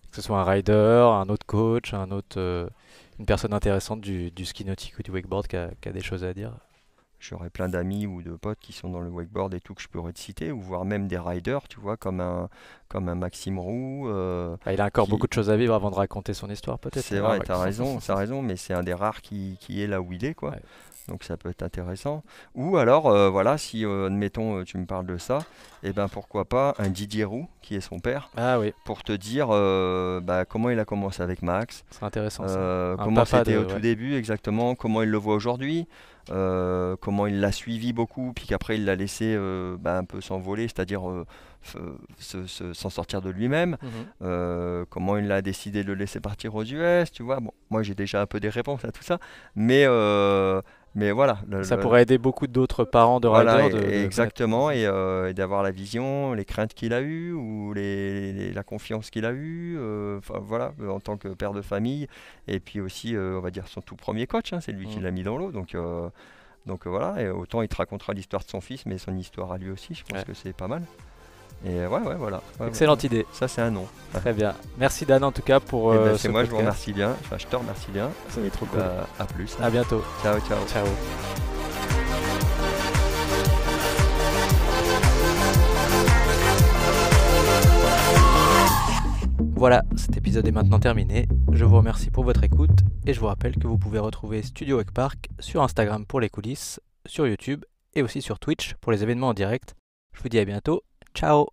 que ce soit un rider, un autre coach, une personne intéressante du ski nautique ou du wakeboard qui a des choses à dire. J'aurais plein d'amis ou de potes qui sont dans le wakeboard et tout que je pourrais te citer, ou voire même des riders, tu vois, comme un Maxime Roux. Il a encore qui- beaucoup de choses à vivre avant de raconter son histoire, peut-être. C'est vrai, t'as raison, mais c'est un des rares qui est là où il est, quoi. Ouais. Donc ça peut être intéressant. Ou alors, voilà, si, admettons, tu me parles de ça, et ben pourquoi pas un Didier Roux, qui est son père, Ah oui, pour te dire comment il a commencé avec Max, c'est intéressant ça. Un comment papa c'était au ouais. tout début exactement, comment il le voit aujourd'hui, comment il l'a suivi beaucoup, puis qu'après il l'a laissé un peu s'envoler, c'est-à-dire s'en sortir de lui-même, Mhm. comment il a décidé de le laisser partir aux US, tu vois. Bon, moi j'ai déjà un peu des réponses à tout ça, mais voilà. Ça pourrait aider beaucoup d'autres parents de Voilà, riders de connaître. exactement, et d'avoir la vision, les craintes qu'il a eues ou la confiance qu'il a eue, enfin voilà, en tant que père de famille, et puis aussi, on va dire, son tout premier coach, hein, c'est lui qui Mhm. l'a mis dans l'eau, donc voilà, et autant il te racontera l'histoire de son fils, mais son histoire à lui aussi, je pense Ouais. que c'est pas mal. Et ouais, voilà. Ouais, Excellente idée. ça c'est un nom. Très bien. Merci Dan en tout cas pour Et ben, ce c'est moi, je vous podcast. remercie bien, enfin je te remercie bien, C'est trop cool. bah, à plus. À bientôt. Ciao. Ciao. Voilà, cet épisode est maintenant terminé. Je vous remercie pour votre écoute et je vous rappelle que vous pouvez retrouver Studio Wake Park sur Instagram pour les coulisses, sur YouTube et aussi sur Twitch pour les événements en direct. Je vous dis à bientôt. Ciao.